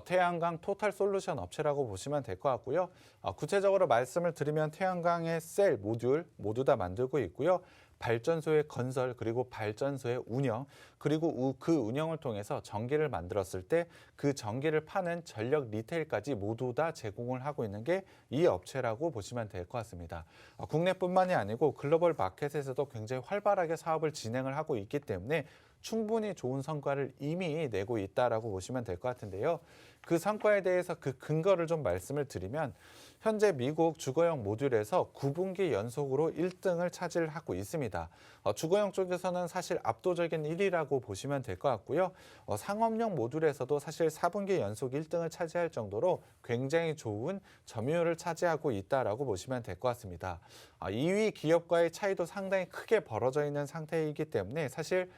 태양광 토탈 솔루션 업체라고 보시면 될 것 같고요. 구체적으로 말씀을 드리면 태양광의 셀, 모듈 모두 다 만들고 있고요. 발전소의 건설 그리고 발전소의 운영 그리고 그 운영을 통해서 전기를 만들었을 때 그 전기를 파는 전력 리테일까지 모두 다 제공을 하고 있는 게 이 업체라고 보시면 될 것 같습니다. 국내뿐만이 아니고 글로벌 마켓에서도 굉장히 활발하게 사업을 진행을 하고 있기 때문에 충분히 좋은 성과를 이미 내고 있다라고 보시면 될 것 같은데요. 그 성과에 대해서 그 근거를 좀 말씀을 드리면 현재 미국 주거용 모듈에서 9분기 연속으로 1등을 차지하고 있습니다. 주거용 쪽에서는 사실 압도적인 1위라고 보시면 될 것 같고요. 상업용 모듈에서도 사실 4분기 연속 1등을 차지할 정도로 굉장히 좋은 점유율을 차지하고 있다라고 보시면 될 것 같습니다. 2위 기업과의 차이도 상당히 크게 벌어져 있는 상태이기 때문에 사실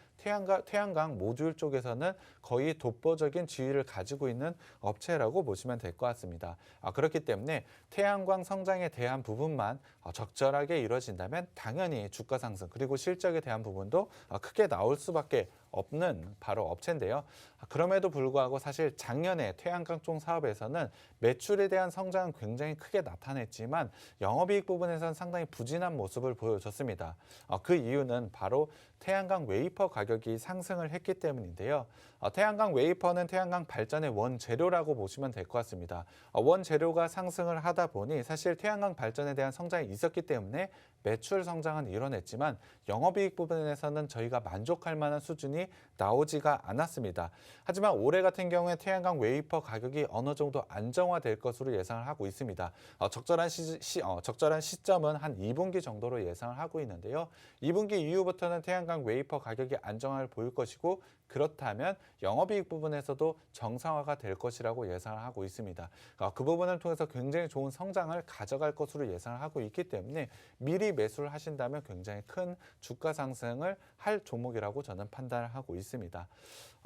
태양광 모듈 쪽에서는 거의 독보적인 지위를 가지고 있는 업체라고 보시면 될 것 같습니다. 그렇기 때문에 태양광 성장에 대한 부분만 적절하게 이루어진다면 당연히 주가 상승 그리고 실적에 대한 부분도 크게 나올 수밖에 없는 바로 업체인데요. 그럼에도 불구하고 사실 작년에 태양광 쪽 사업에서는 매출에 대한 성장은 굉장히 크게 나타냈지만 영업이익 부분에서는 상당히 부진한 모습을 보여줬습니다. 그 이유는 바로 태양광 웨이퍼 가격이 상승을 했기 때문인데요. 태양광 웨이퍼는 태양광 발전의 원재료라고 보시면 될 것 같습니다. 원재료가 상승을 하다 보니 사실 태양광 발전에 대한 성장이 있었기 때문에 매출 성장은 이뤄냈지만 영업이익 부분에서는 저희가 만족할 만한 수준이 나오지가 않았습니다. 하지만 올해 같은 경우에 태양광 웨이퍼 가격이 어느 정도 안정화될 것으로 예상을 하고 있습니다. 적절한 시점은 한 2분기 정도로 예상을 하고 있는데요. 2분기 이후부터는 태양광 웨이퍼 가격이 안정화를 보일 것이고 그렇다면 영업이익 부분에서도 정상화가 될 것이라고 예상을 하고 있습니다. 그 부분을 통해서 굉장히 좋은 성장을 가져갈 것으로 예상을 하고 있기 때문에 미리 매수를 하신다면 굉장히 큰 주가 상승을 할 종목이라고 저는 판단을 하고 있습니다.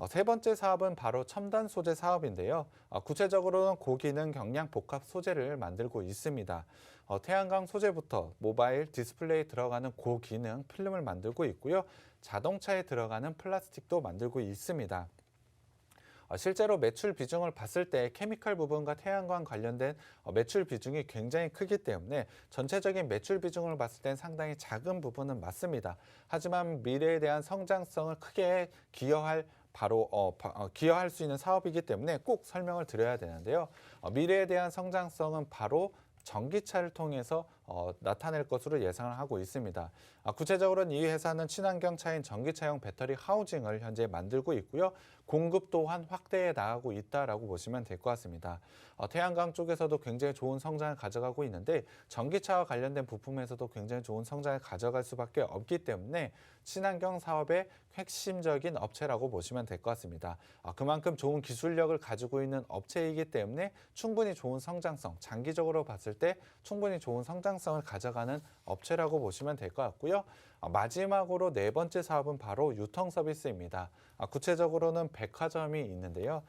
세 번째 사업은 바로 첨단 소재 사업인데요. 구체적으로는 고기능 경량 복합 소재를 만들고 있습니다. 태양광 소재부터 모바일 디스플레이에 들어가는 고기능 필름을 만들고 있고요. 자동차에 들어가는 플라스틱도 만들고 있습니다. 실제로 매출 비중을 봤을 때 케미컬 부분과 태양광 관련된 매출 비중이 굉장히 크기 때문에 전체적인 매출 비중을 봤을 땐 상당히 작은 부분은 맞습니다. 하지만 미래에 대한 성장성을 크게 기여할 수 있는 사업이기 때문에 꼭 설명을 드려야 되는데요. 미래에 대한 성장성은 바로 전기차를 통해서 나타낼 것으로 예상을 하고 있습니다. 구체적으로는 이 회사는 친환경 차인 전기차용 배터리 하우징을 현재 만들고 있고요. 공급 또한 확대해 나가고 있다라고 보시면 될 것 같습니다. 태양광 쪽에서도 굉장히 좋은 성장을 가져가고 있는데 전기차와 관련된 부품에서도 굉장히 좋은 성장을 가져갈 수밖에 없기 때문에 친환경 사업의 핵심적인 업체라고 보시면 될 것 같습니다. 그만큼 좋은 기술력을 가지고 있는 업체이기 때문에 충분히 좋은 성장성, 장기적으로 봤을 때 충분히 좋은 성장성을 가져가는 업체라고 보시면 될 것 같고요. 마지막으로 네 번째 사업은 바로 유통 서비스입니다. 구체적으로는 백화점이 있는데요.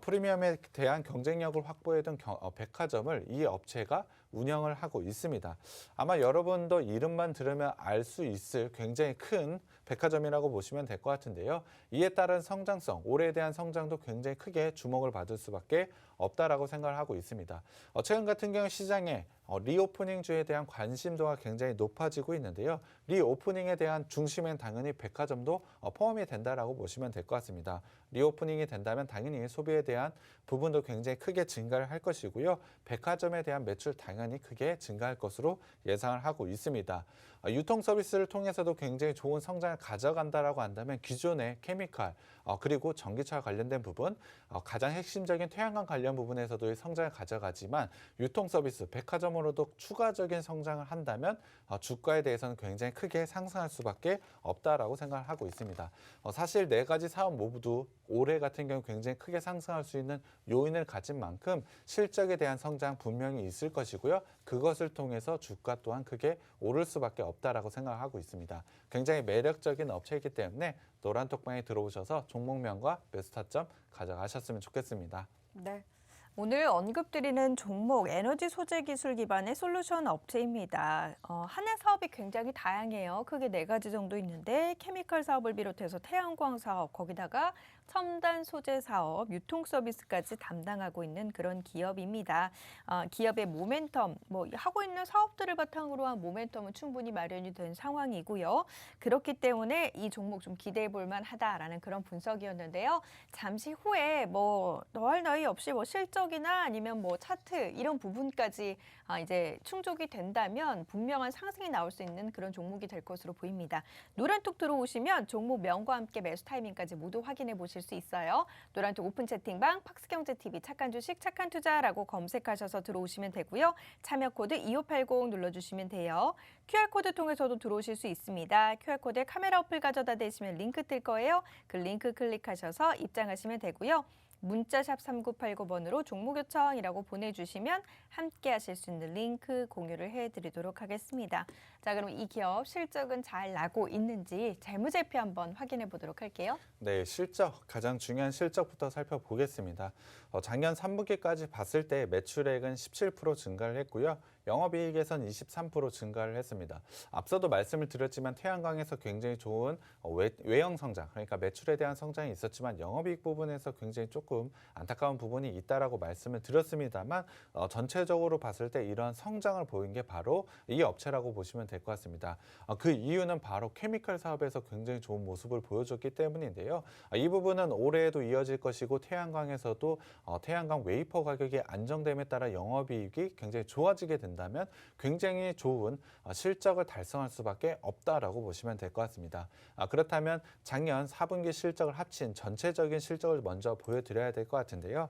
프리미엄에 대한 경쟁력을 확보해둔 백화점을 이 업체가 운영을 하고 있습니다. 아마 여러분도 이름만 들으면 알 수 있을 굉장히 큰 백화점이라고 보시면 될 것 같은데요. 이에 따른 성장성, 올해에 대한 성장도 굉장히 크게 주목을 받을 수밖에 없다라고 생각을 하고 있습니다. 최근 같은 경우 시장에 리오프닝주에 대한 관심도가 굉장히 높아지고 있는데요. 리오프닝에 대한 중심엔 당연히 백화점도 포함이 된다라고 보시면 될 것 같습니다. 리오프닝이 된다면 당연히 소비에 대한 부분도 굉장히 크게 증가를 할 것이고요. 백화점에 대한 매출 당연히 크게 증가할 것으로 예상을 하고 있습니다. 유통 서비스를 통해서도 굉장히 좋은 성장을 가져간다라고 한다면 기존의 케미칼 그리고 전기차와 관련된 부분 가장 핵심적인 태양광 관련 부분에서도 성장을 가져가지만 유통 서비스 백화점으로도 추가적인 성장을 한다면 주가에 대해서는 굉장히 크게 상승할 수밖에 없다라고 생각을 하고 있습니다. 사실 네 가지 사업 모두 올해 같은 경우 굉장히 크게 상승할 수 있는 요인을 가진 만큼 실적에 대한 성장 분명히 있을 것이고요. 그것을 통해서 주가 또한 크게 오를 수밖에 없다라고 생각하고 있습니다. 굉장히 매력적인 업체이기 때문에 노란톡방에 들어오셔서 종목명과 매수 타점 가져가셨으면 좋겠습니다.
네. 오늘 언급드리는 종목 에너지 소재 기술 기반의 솔루션 업체입니다. 하는 사업이 굉장히 다양해요. 크게 네 가지 정도 있는데 케미컬 사업을 비롯해서 태양광 사업, 거기다가 첨단 소재 사업, 유통 서비스까지 담당하고 있는 그런 기업입니다. 기업의 모멘텀, 하고 있는 사업들을 바탕으로 한 모멘텀은 충분히 마련이 된 상황이고요. 그렇기 때문에 이 종목 좀 기대해 볼 만하다라는 그런 분석이었는데요. 잠시 후에 더할 나위 없이 실적 실적이나 아니면 뭐 차트 이런 부분까지 이제 충족이 된다면 분명한 상승이 나올 수 있는 그런 종목이 될 것으로 보입니다. 노란톡 들어오시면 종목명과 함께 매수 타이밍까지 모두 확인해 보실 수 있어요. 노란톡 오픈 채팅방 팍스경제TV 착한 주식 착한 투자라고 검색하셔서 들어오시면 되고요. 참여 코드 2580 눌러주시면 돼요. QR코드 통해서도 들어오실 수 있습니다. QR코드에 카메라 어플 가져다 대시면 링크 뜰 거예요. 그 링크 클릭하셔서 입장하시면 되고요. 문자샵 3989번으로 종목 요청이라고 보내주시면 함께 하실 수 있는 링크 공유를 해드리도록 하겠습니다. 자, 그럼 이 기업 실적은 잘 나고 있는지 재무제표 한번 확인해 보도록 할게요.
네, 실적, 가장 중요한 실적부터 살펴보겠습니다. 작년 3분기까지 봤을 때 매출액은 17% 증가를 했고요. 영업이익에선 23% 증가를 했습니다. 앞서도 말씀을 드렸지만 태양광에서 굉장히 좋은 외형 성장, 그러니까 매출에 대한 성장이 있었지만 영업이익 부분에서 굉장히 조금 안타까운 부분이 있다라고 말씀을 드렸습니다만 전체적으로 봤을 때 이러한 성장을 보인 게 바로 이 업체라고 보시면 될 것 같습니다. 그 이유는 바로 케미컬 사업에서 굉장히 좋은 모습을 보여줬기 때문인데요. 이 부분은 올해에도 이어질 것이고 태양광에서도 태양광 웨이퍼 가격이 안정됨에 따라 영업이익이 굉장히 좋아지게 된다면 굉장히 좋은 실적을 달성할 수밖에 없다라고 보시면 될 것 같습니다. 그렇다면 작년 4분기 실적을 합친 전체적인 실적을 먼저 보여드려야 될 것 같은데요.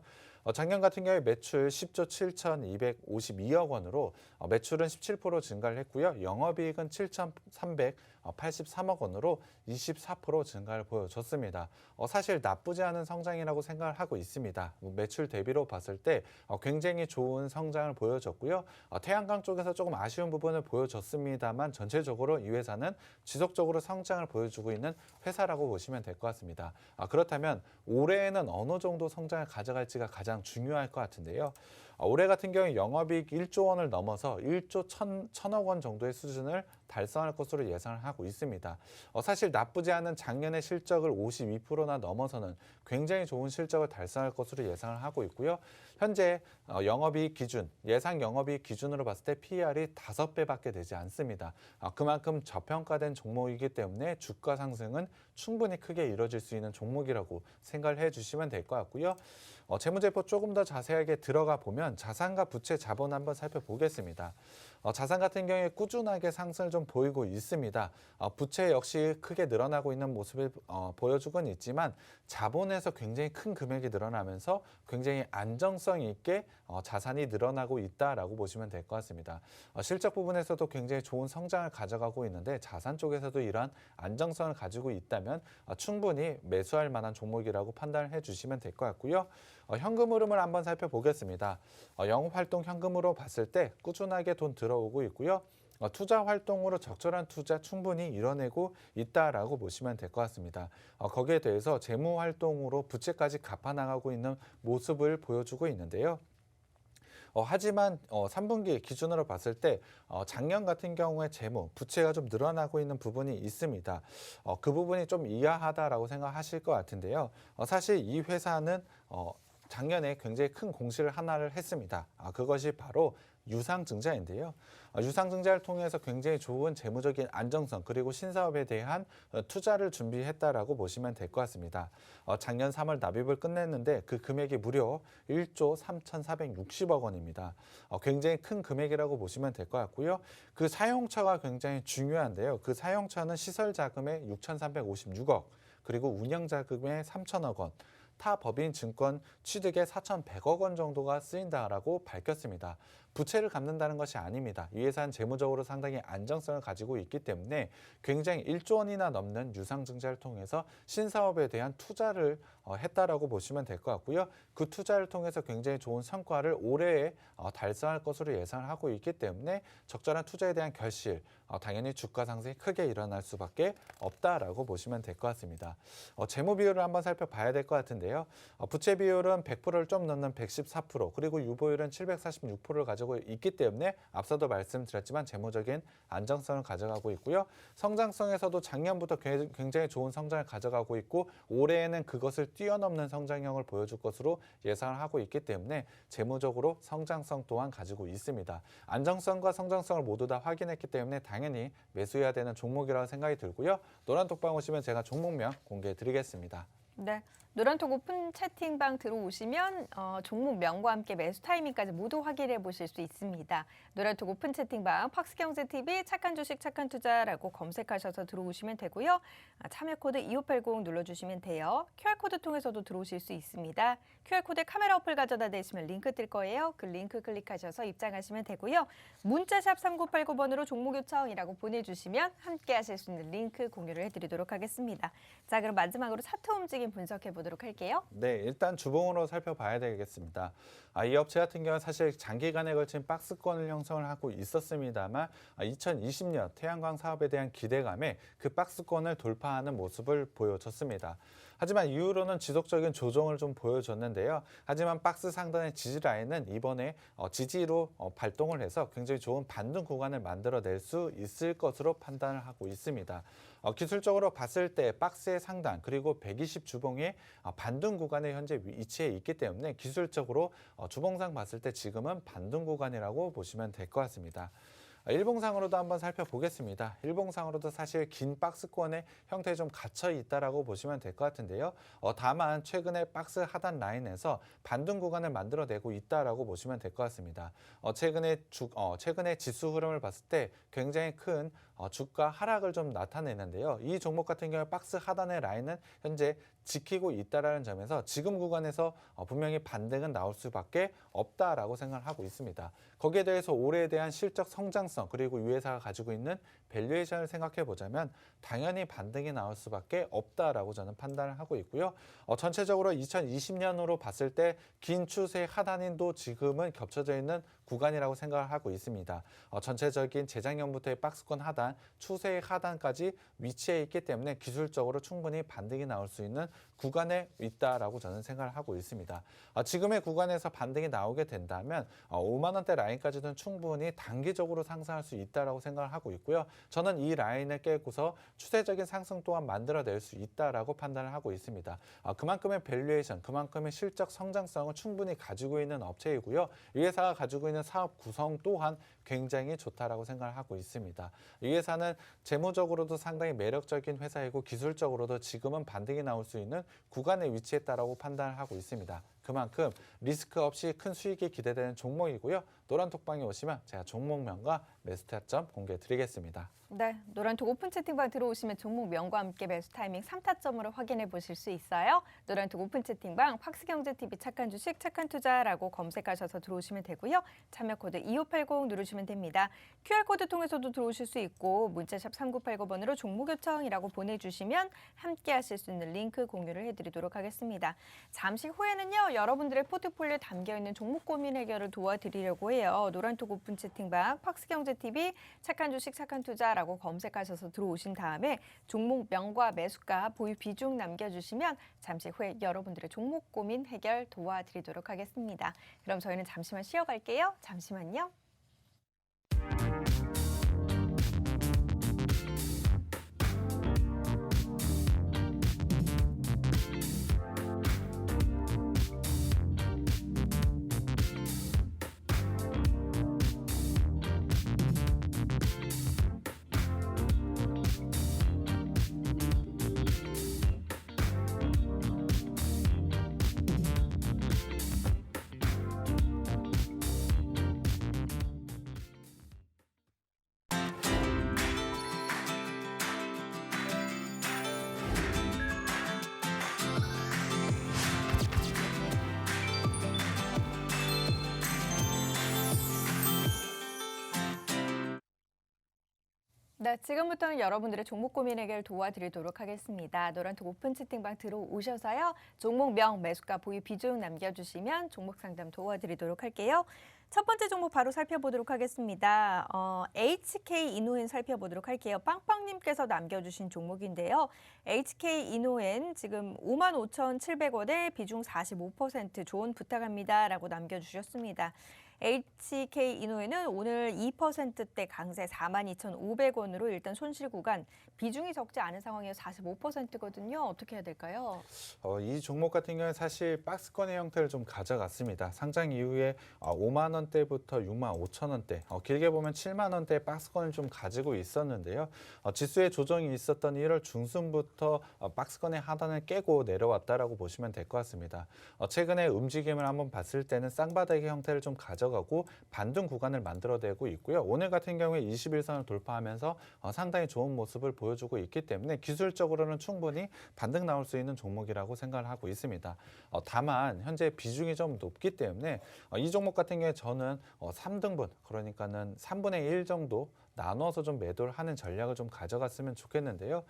작년 같은 경우에 매출 10조 7,252억 원으로 매출은 17% 증가를 했고요. 영업이익은 7,383억 원으로 24% 증가를 보여줬습니다. 사실 나쁘지 않은 성장이라고 생각을 하고 있습니다. 매출 대비로 봤을 때 굉장히 좋은 성장을 보여줬고요. 태양광 쪽에서 조금 아쉬운 부분을 보여줬습니다만 전체적으로 이 회사는 지속적으로 성장을 보여주고 있는 회사라고 보시면 될 것 같습니다. 그렇다면 올해에는 어느 정도 성장을 가져갈지가 가장 중요할 것 같은데요. 올해 같은 경우에 영업이익 1조 원을 넘어서 1조 1,000억 원 정도의 수준을 달성할 것으로 예상을 하고 있습니다. 사실 나쁘지 않은 작년의 실적을 52%나 넘어서는 굉장히 좋은 실적을 달성할 것으로 예상을 하고 있고요. 현재 영업이익 기준, 예상 영업이익 기준으로 봤을 때 PER이 5배밖에 되지 않습니다. 그만큼 저평가된 종목이기 때문에 주가 상승은 충분히 크게 이뤄질 수 있는 종목이라고 생각을 해주시면 될 것 같고요. 재무제표 조금 더 자세하게 들어가 보면 자산과 부채 자본 한번 살펴보겠습니다. 자산 같은 경우에 꾸준하게 상승을 좀 보이고 있습니다. 부채 역시 크게 늘어나고 있는 모습을 보여주곤 있지만 자본에서 굉장히 큰 금액이 늘어나면서 굉장히 안정성 있게 자산이 늘어나고 있다라고 보시면 될 것 같습니다. 실적 부분에서도 굉장히 좋은 성장을 가져가고 있는데 자산 쪽에서도 이러한 안정성을 가지고 있다면 충분히 매수할 만한 종목이라고 판단을 해주시면 될 것 같고요. 현금 흐름을 한번 살펴보겠습니다. 영업활동 현금으로 봤을 때 꾸준하게 돈 들어오고 있고요. 투자 활동으로 적절한 투자 충분히 이뤄내고 있다라고 보시면 될 것 같습니다. 거기에 대해서 재무 활동으로 부채까지 갚아나가고 있는 모습을 보여주고 있는데요. 하지만 3분기 기준으로 봤을 때 작년 같은 경우에 재무, 부채가 좀 늘어나고 있는 부분이 있습니다. 그 부분이 좀 이해하다라고 생각하실 것 같은데요. 사실 이 회사는 작년에 굉장히 큰 공시를 하나를 했습니다. 그것이 바로 유상증자인데요. 유상증자를 통해서 굉장히 좋은 재무적인 안정성 그리고 신사업에 대한 투자를 준비했다라고 보시면 될 것 같습니다. 작년 3월 납입을 끝냈는데 그 금액이 무려 1조 3,460억 원입니다. 굉장히 큰 금액이라고 보시면 될 것 같고요. 그 사용처가 굉장히 중요한데요. 그 사용처는 시설 자금의 6,356억 그리고 운영 자금의 3,000억 원. 타 법인 증권 취득에 4,100억 원 정도가 쓰인다라고 밝혔습니다. 부채를 갚는다는 것이 아닙니다. 이 회사는 재무적으로 상당히 안정성을 가지고 있기 때문에 굉장히 1조 원이나 넘는 유상증자를 통해서 신사업에 대한 투자를 했다라고 보시면 될 것 같고요. 그 투자를 통해서 굉장히 좋은 성과를 올해에 달성할 것으로 예상을 하고 있기 때문에 적절한 투자에 대한 결실, 당연히 주가 상승이 크게 일어날 수밖에 없다라고 보시면 될 것 같습니다. 재무 비율을 한번 살펴봐야 될 것 같은데요. 부채 비율은 100%를 좀 넘는 114%, 그리고 유보율은 746%를 가지고 있기 때문에 앞서도 말씀드렸지만 재무적인 안정성을 가져가고 있고요. 성장성에서도 작년부터 굉장히 좋은 성장을 가져가고 있고 올해에는 그것을 뛰어넘는 성장형을 보여줄 것으로 예상을 하고 있기 때문에 재무적으로 성장성 또한 가지고 있습니다. 안정성과 성장성을 모두 다 확인했기 때문에 당연히 매수해야 되는 종목이라고 생각이 들고요. 노란 톡방 오시면 제가 종목명 공개해 드리겠습니다.
네. 노란톡 오픈 채팅방 들어오시면 종목명과 함께 매수 타이밍까지 모두 확인해 보실 수 있습니다. 노란톡 오픈 채팅방 팍스경제TV 착한 주식 착한 투자라고 검색하셔서 들어오시면 되고요. 참여 코드 2580 눌러주시면 돼요. QR코드 통해서도 들어오실 수 있습니다. QR코드에 카메라 어플 가져다 대시면 링크 뜰 거예요. 그 링크 클릭하셔서 입장하시면 되고요. 문자샵 3989번으로 종목 요청이라고 보내주시면 함께 하실 수 있는 링크 공유를 해드리도록 하겠습니다. 자, 그럼 마지막으로 차트 움직임 분석해 보도록 할게요.
네, 일단 주봉으로 살펴봐야 되겠습니다. 이 업체 같은 경우는 사실 장기간에 걸친 박스권을 형성을 하고 있었습니다만 2020년 태양광 사업에 대한 기대감에 그 박스권을 돌파하는 모습을 보여줬습니다. 하지만 이후로는 지속적인 조정을 좀 보여줬는데요. 하지만 박스 상단의 지지 라인은 이번에 지지로 발동을 해서 굉장히 좋은 반등 구간을 만들어낼 수 있을 것으로 판단을 하고 있습니다. 기술적으로 봤을 때 박스의 상단 그리고 120 주봉의 반등 구간에 현재 위치해 있기 때문에 기술적으로 주봉상 봤을 때 지금은 반등 구간이라고 보시면 될 것 같습니다. 일봉상으로도 한번 살펴보겠습니다. 일봉상으로도 사실 긴 박스권의 형태에 좀 갇혀 있다라고 보시면 될 것 같은데요. 다만 최근에 박스 하단 라인에서 반등 구간을 만들어내고 있다라고 보시면 될 것 같습니다. 최근에 지수 흐름을 봤을 때 굉장히 큰 주가 하락을 좀 나타내는데요. 이 종목 같은 경우 박스 하단의 라인은 현재 지키고 있다라는 점에서 지금 구간에서 분명히 반등은 나올 수밖에 없다라고 생각을 하고 있습니다. 거기에 대해서 올해에 대한 실적 성장성 그리고 이 회사가 가지고 있는 밸류에이션을 생각해 보자면 당연히 반등이 나올 수밖에 없다라고 저는 판단을 하고 있고요. 전체적으로 2020년으로 봤을 때 긴 추세 하단인도 지금은 겹쳐져 있는 구간이라고 생각을 하고 있습니다. 전체적인 재작년부터의 박스권 하단, 추세의 하단까지 위치해 있기 때문에 기술적으로 충분히 반등이 나올 수 있는 구간에 있다라고 저는 생각을 하고 있습니다. 지금의 구간에서 반등이 나오게 된다면 5만 원대 라인까지는 충분히 단기적으로 상승할 수 있다라고 생각을 하고 있고요. 저는 이 라인을 깨고서 추세적인 상승 또한 만들어낼 수 있다라고 판단을 하고 있습니다. 그만큼의 밸류에이션, 그만큼의 실적 성장성을 충분히 가지고 있는 업체이고요. 이 회사가 가지고 있는 사업 구성 또한 굉장히 좋다라고 생각을 하고 있습니다. 이 회사는 재무적으로도 상당히 매력적인 회사이고 기술적으로도 지금은 반등이 나올 수 있는 구간에 위치했다라고 판단을 하고 있습니다. 그만큼 리스크 없이 큰 수익이 기대되는 종목이고요. 노란톡방에 오시면 제가 종목명과 매수 타점 공개해 드리겠습니다.
네, 노란톡 오픈 채팅방 들어오시면 종목명과 함께 매수 타이밍 3타점으로 확인해 보실 수 있어요. 노란톡 오픈 채팅방 팍스경제TV 착한 주식 착한 투자라고 검색하셔서 들어오시면 되고요. 참여 코드 2580 누르시면 됩니다. QR코드 통해서도 들어오실 수 있고 문자샵 3989번으로 종목 요청이라고 보내주시면 함께 하실 수 있는 링크 공유를 해드리도록 하겠습니다. 잠시 후에는요. 여러분들의 포트폴리오에 담겨있는 종목 고민 해결을 도와드리려고 해요. 노란톡 오픈 채팅방 팍스경제TV 착한 주식 착한 투자라고 검색하셔서 들어오신 다음에 종목명과 매수가 보유 비중 남겨주시면 잠시 후에 여러분들의 종목 고민 해결 도와드리도록 하겠습니다. 그럼 저희는 잠시만 쉬어갈게요. 잠시만요. 네, 지금부터는 여러분들의 종목 고민 해결 도와드리도록 하겠습니다. 노란톡 오픈 채팅방 들어오셔서요. 종목명, 매수가, 보유 비중 남겨주시면 종목 상담 도와드리도록 할게요. 첫 번째 종목 바로 살펴보도록 하겠습니다. HK 이노엔 살펴보도록 할게요. 빵빵님께서 남겨주신 종목인데요. HK 이노엔 지금 55,700원에 비중 45% 조언 부탁합니다. 라고 남겨주셨습니다. HK 이노에는 오늘 2%대 강세 42,500원으로 일단 손실 구간 비중이 적지 않은 상황이어서 45%거든요. 어떻게 해야 될까요?
이 종목 같은 경우는 사실 박스권의 형태를 좀 가져갔습니다. 상장 이후에 5만 원대부터 6만 5천 원대, 길게 보면 7만 원대 박스권을 좀 가지고 있었는데요. 지수의 조정이 있었던 1월 중순부터 박스권의 하단을 깨고 내려왔다라고 보시면 될 것 같습니다. 최근에 움직임을 한번 봤을 때는 쌍바닥의 형태를 좀 가져가고 반등 구간을 만들어내고 있고요. 오늘 같은 경우에 21선을 돌파하면서 상당히 좋은 모습을 보여주고 있기 때문에 기술적으로는 충분히 반등 나올 수 있는 종목이라고 생각을 하고 있습니다. 다만 현재 비중이 좀 높기 때문에 이 종목 같은 경우에 저는 3등분, 그러니까는 3분의 1 정도 나눠서 좀 매도를 하는 전략을 좀 가져갔으면 좋겠는데요.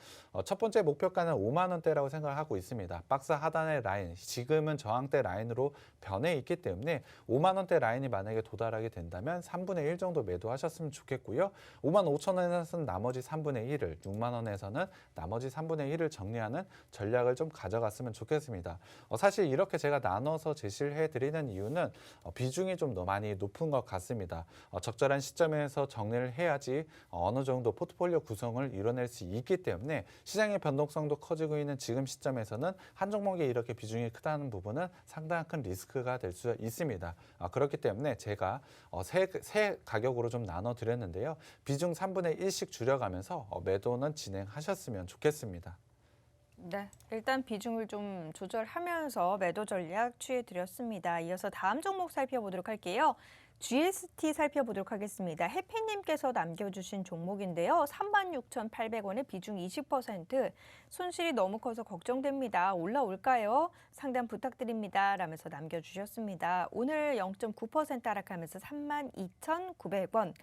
첫 번째 목표가는 5만 원대라고 생각을 하고 있습니다. 박스 하단의 라인, 지금은 저항대 라인으로 변해 있기 때문에 5만 원대 라인이 만약에 도달하게 된다면 3분의 1 정도 매도하셨으면 좋겠고요. 5만 5천 원에서는 나머지 3분의 1을, 6만 원에서는 나머지 3분의 1을 정리하는 전략을 좀 가져갔으면 좋겠습니다. 사실 이렇게 제가 나눠서 제시를 해드리는 이유는 비중이 좀 더 많이 높은 것 같습니다. 적절한 시점에서 정리를 해야지 어느 정도 포트폴리오 구성을 이뤄낼 수 있기 때문에 시장의 변동성도 커지고 있는 지금 시점에서는 한 종목에 이렇게 비중이 크다는 부분은 상당히 큰 리스크가 될 수 있습니다. 그렇기 때문에 제가 세 가격으로 좀 나눠드렸는데요. 비중 3분의 1씩 줄여가면서 매도는 진행하셨으면 좋겠습니다.
네, 일단 비중을 좀 조절하면서 매도 전략 취해드렸습니다. 이어서 다음 종목 살펴보도록 할게요. GST 살펴보도록 하겠습니다. 해피님께서 남겨주신 종목인데요. 36,800원에 비중 20%, 손실이 너무 커서 걱정됩니다. 올라올까요? 상담 부탁드립니다. 라면서 남겨주셨습니다. 오늘 0.9% 하락하면서 32,900원.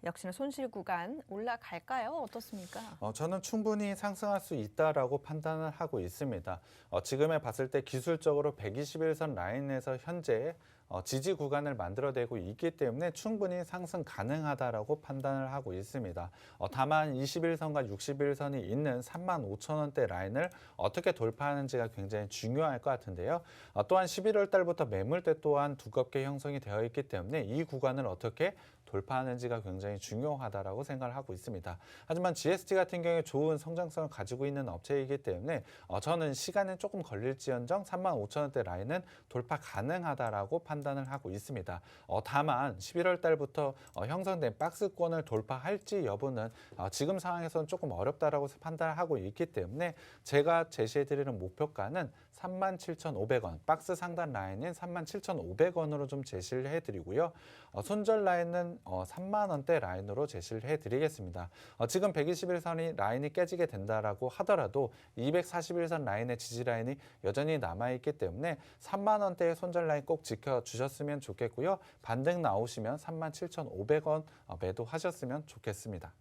역시나 손실 구간 올라갈까요? 어떻습니까?
저는 충분히 상승할 수 있다라고 판단을 하고 있습니다. 지금에 봤을 때 기술적으로 121선 라인에서 현재 지지 구간을 만들어내고 있기 때문에 충분히 상승 가능하다라고 판단을 하고 있습니다. 다만 21선과 61선이 있는 35,000원대 라인을 어떻게 돌파하는지가 굉장히 중요할 것 같은데요. 또한 11월 달부터 매물대 또한 두껍게 형성이 되어 있기 때문에 이 구간을 어떻게 돌파하는지가 굉장히 중요하다라고 생각을 하고 있습니다. 하지만 GST 같은 경우에 좋은 성장성을 가지고 있는 업체이기 때문에 저는 시간은 조금 걸릴지언정 35,000원대 라인은 돌파 가능하다라고 판단을 하고 있습니다. 다만 11월 달부터 형성된 박스권을 돌파할지 여부는 지금 상황에서는 조금 어렵다라고 판단을 하고 있기 때문에 제가 제시해드리는 목표가는 37,500원, 박스 상단 라인인 37,500원으로 좀 제시를 해드리고요. 손절 라인은 3만 원대 라인으로 제시를 해드리겠습니다. 지금 121선이 라인이 깨지게 된다라고 하더라도 241선 라인의 지지 라인이 여전히 남아있기 때문에 3만 원대의 손절 라인 꼭 지켜주셨으면 좋겠고요. 반등 나오시면 37,500원 매도하셨으면 좋겠습니다.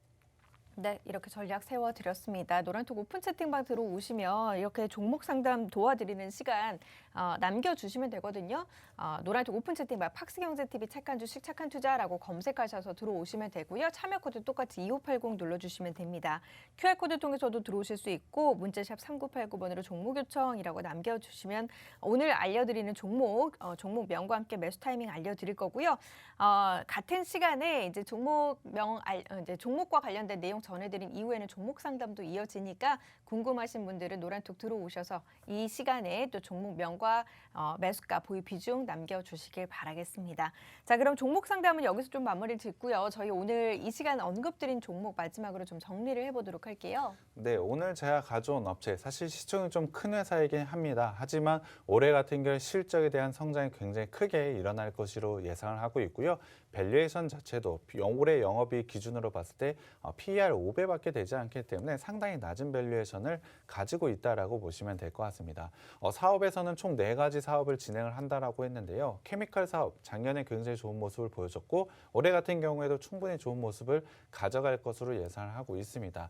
네, 이렇게 전략 세워드렸습니다. 노란톡 오픈 채팅방 들어오시면 이렇게 종목 상담 도와드리는 시간 남겨주시면 되거든요. 노란톡 오픈 채팅방 팍스경제TV 착한 주식 착한 투자라고 검색하셔서 들어오시면 되고요. 참여 코드 똑같이 2580 눌러주시면 됩니다. QR코드 통해서도 들어오실 수 있고 문자샵 3989번으로 종목 요청이라고 남겨주시면 오늘 알려드리는 종목명과 함께 매수 타이밍 알려드릴 거고요. 같은 시간에 이제 종목과 관련된 내용 전해드린 이후에는 종목 상담도 이어지니까 궁금하신 분들은 노란톡 들어오셔서 이 시간에 또 종목명과 매수가 보유 비중 남겨주시길 바라겠습니다. 자, 그럼 종목 상담은 여기서 좀 마무리를 짓고요. 저희 오늘 이 시간 언급드린 종목 마지막으로 좀 정리를 해보도록 할게요.
네, 오늘 제가 가져온 업체 사실 시총이 좀 큰 회사이긴 합니다. 하지만 올해 같은 경우 실적에 대한 성장이 굉장히 크게 일어날 것으로 예상을 하고 있고요. 밸류에이션 자체도 올해 영업이익 기준으로 봤을 때 PER 5배밖에 되지 않기 때문에 상당히 낮은 밸류에이션을 가지고 있다라고 보시면 될 것 같습니다. 사업에서는 총 4가지 사업을 진행을 한다라고 했는데요. 케미컬 사업 작년에 굉장히 좋은 모습을 보여줬고 올해 같은 경우에도 충분히 좋은 모습을 가져갈 것으로 예상을 하고 있습니다.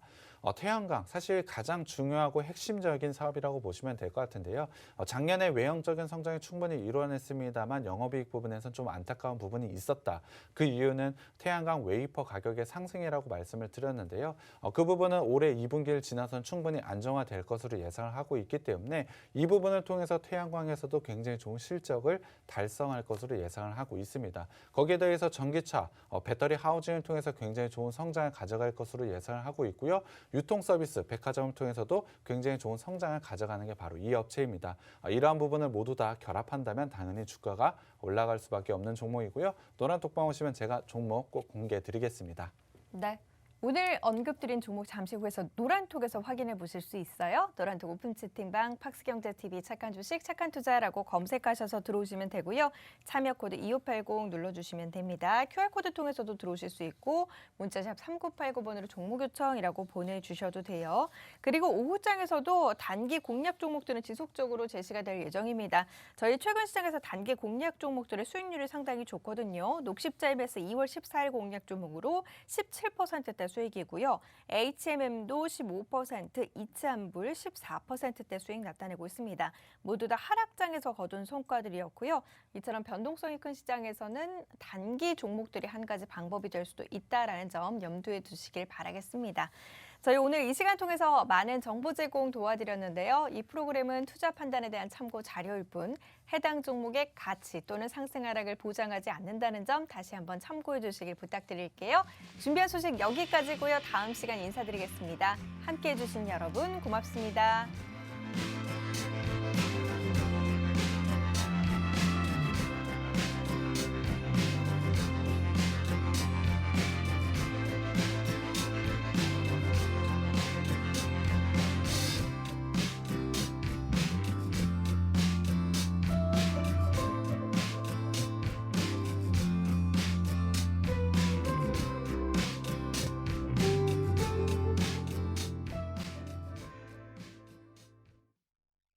태양광 사실 가장 중요하고 핵심적인 사업이라고 보시면 될 것 같은데요. 작년에 외형적인 성장이 충분히 이루어냈습니다만 영업이익 부분에선 좀 안타까운 부분이 있었다. 그 이유는 태양광 웨이퍼 가격의 상승이라고 말씀을 드렸는데요. 그 부분은 올해 2분기를 지나선 충분히 안정화될 것으로 예상을 하고 있기 때문에 이 부분을 통해서 태양광에서도 굉장히 좋은 실적을 달성할 것으로 예상을 하고 있습니다. 거기에 더해서 전기차, 배터리 하우징을 통해서 굉장히 좋은 성장을 가져갈 것으로 예상을 하고 있고요. 유통 서비스, 백화점을 통해서도 굉장히 좋은 성장을 가져가는 게 바로 이 업체입니다. 이러한 부분을 모두 다 결합한다면 당연히 주가가 올라갈 수밖에 없는 종목이고요. 노란톡방 오시면 제가 종목 꼭 공개해 드리겠습니다.
네. 오늘 언급드린 종목 잠시 후에서 노란톡에서 확인해 보실 수 있어요. 노란톡 오픈 채팅방 팍스경제TV 착한 주식 착한 투자라고 검색하셔서 들어오시면 되고요. 참여 코드 2580 눌러주시면 됩니다. QR코드 통해서도 들어오실 수 있고 문자샵 3989번으로 종목 요청이라고 보내주셔도 돼요. 그리고 오후장에서도 단기 공략 종목들은 지속적으로 제시가 될 예정입니다. 저희 최근 시장에서 단기 공략 종목들의 수익률이 상당히 좋거든요. 녹십자임에서 2월 14일 공략 종목으로 17%대 수익이고요. HMM도 15%, 이츠한불 14%대 수익 나타내고 있습니다. 모두 다 하락장에서 거둔 성과들이었고요. 이처럼 변동성이 큰 시장에서는 단기 종목들이 한 가지 방법이 될 수도 있다라는 점 염두에 두시길 바라겠습니다. 저희 오늘 이 시간 통해서 많은 정보 제공 도와드렸는데요. 이 프로그램은 투자 판단에 대한 참고 자료일 뿐 해당 종목의 가치 또는 상승 하락을 보장하지 않는다는 점 다시 한번 참고해 주시길 부탁드릴게요. 준비한 소식 여기까지고요. 다음 시간 인사드리겠습니다. 함께해 주신 여러분 고맙습니다.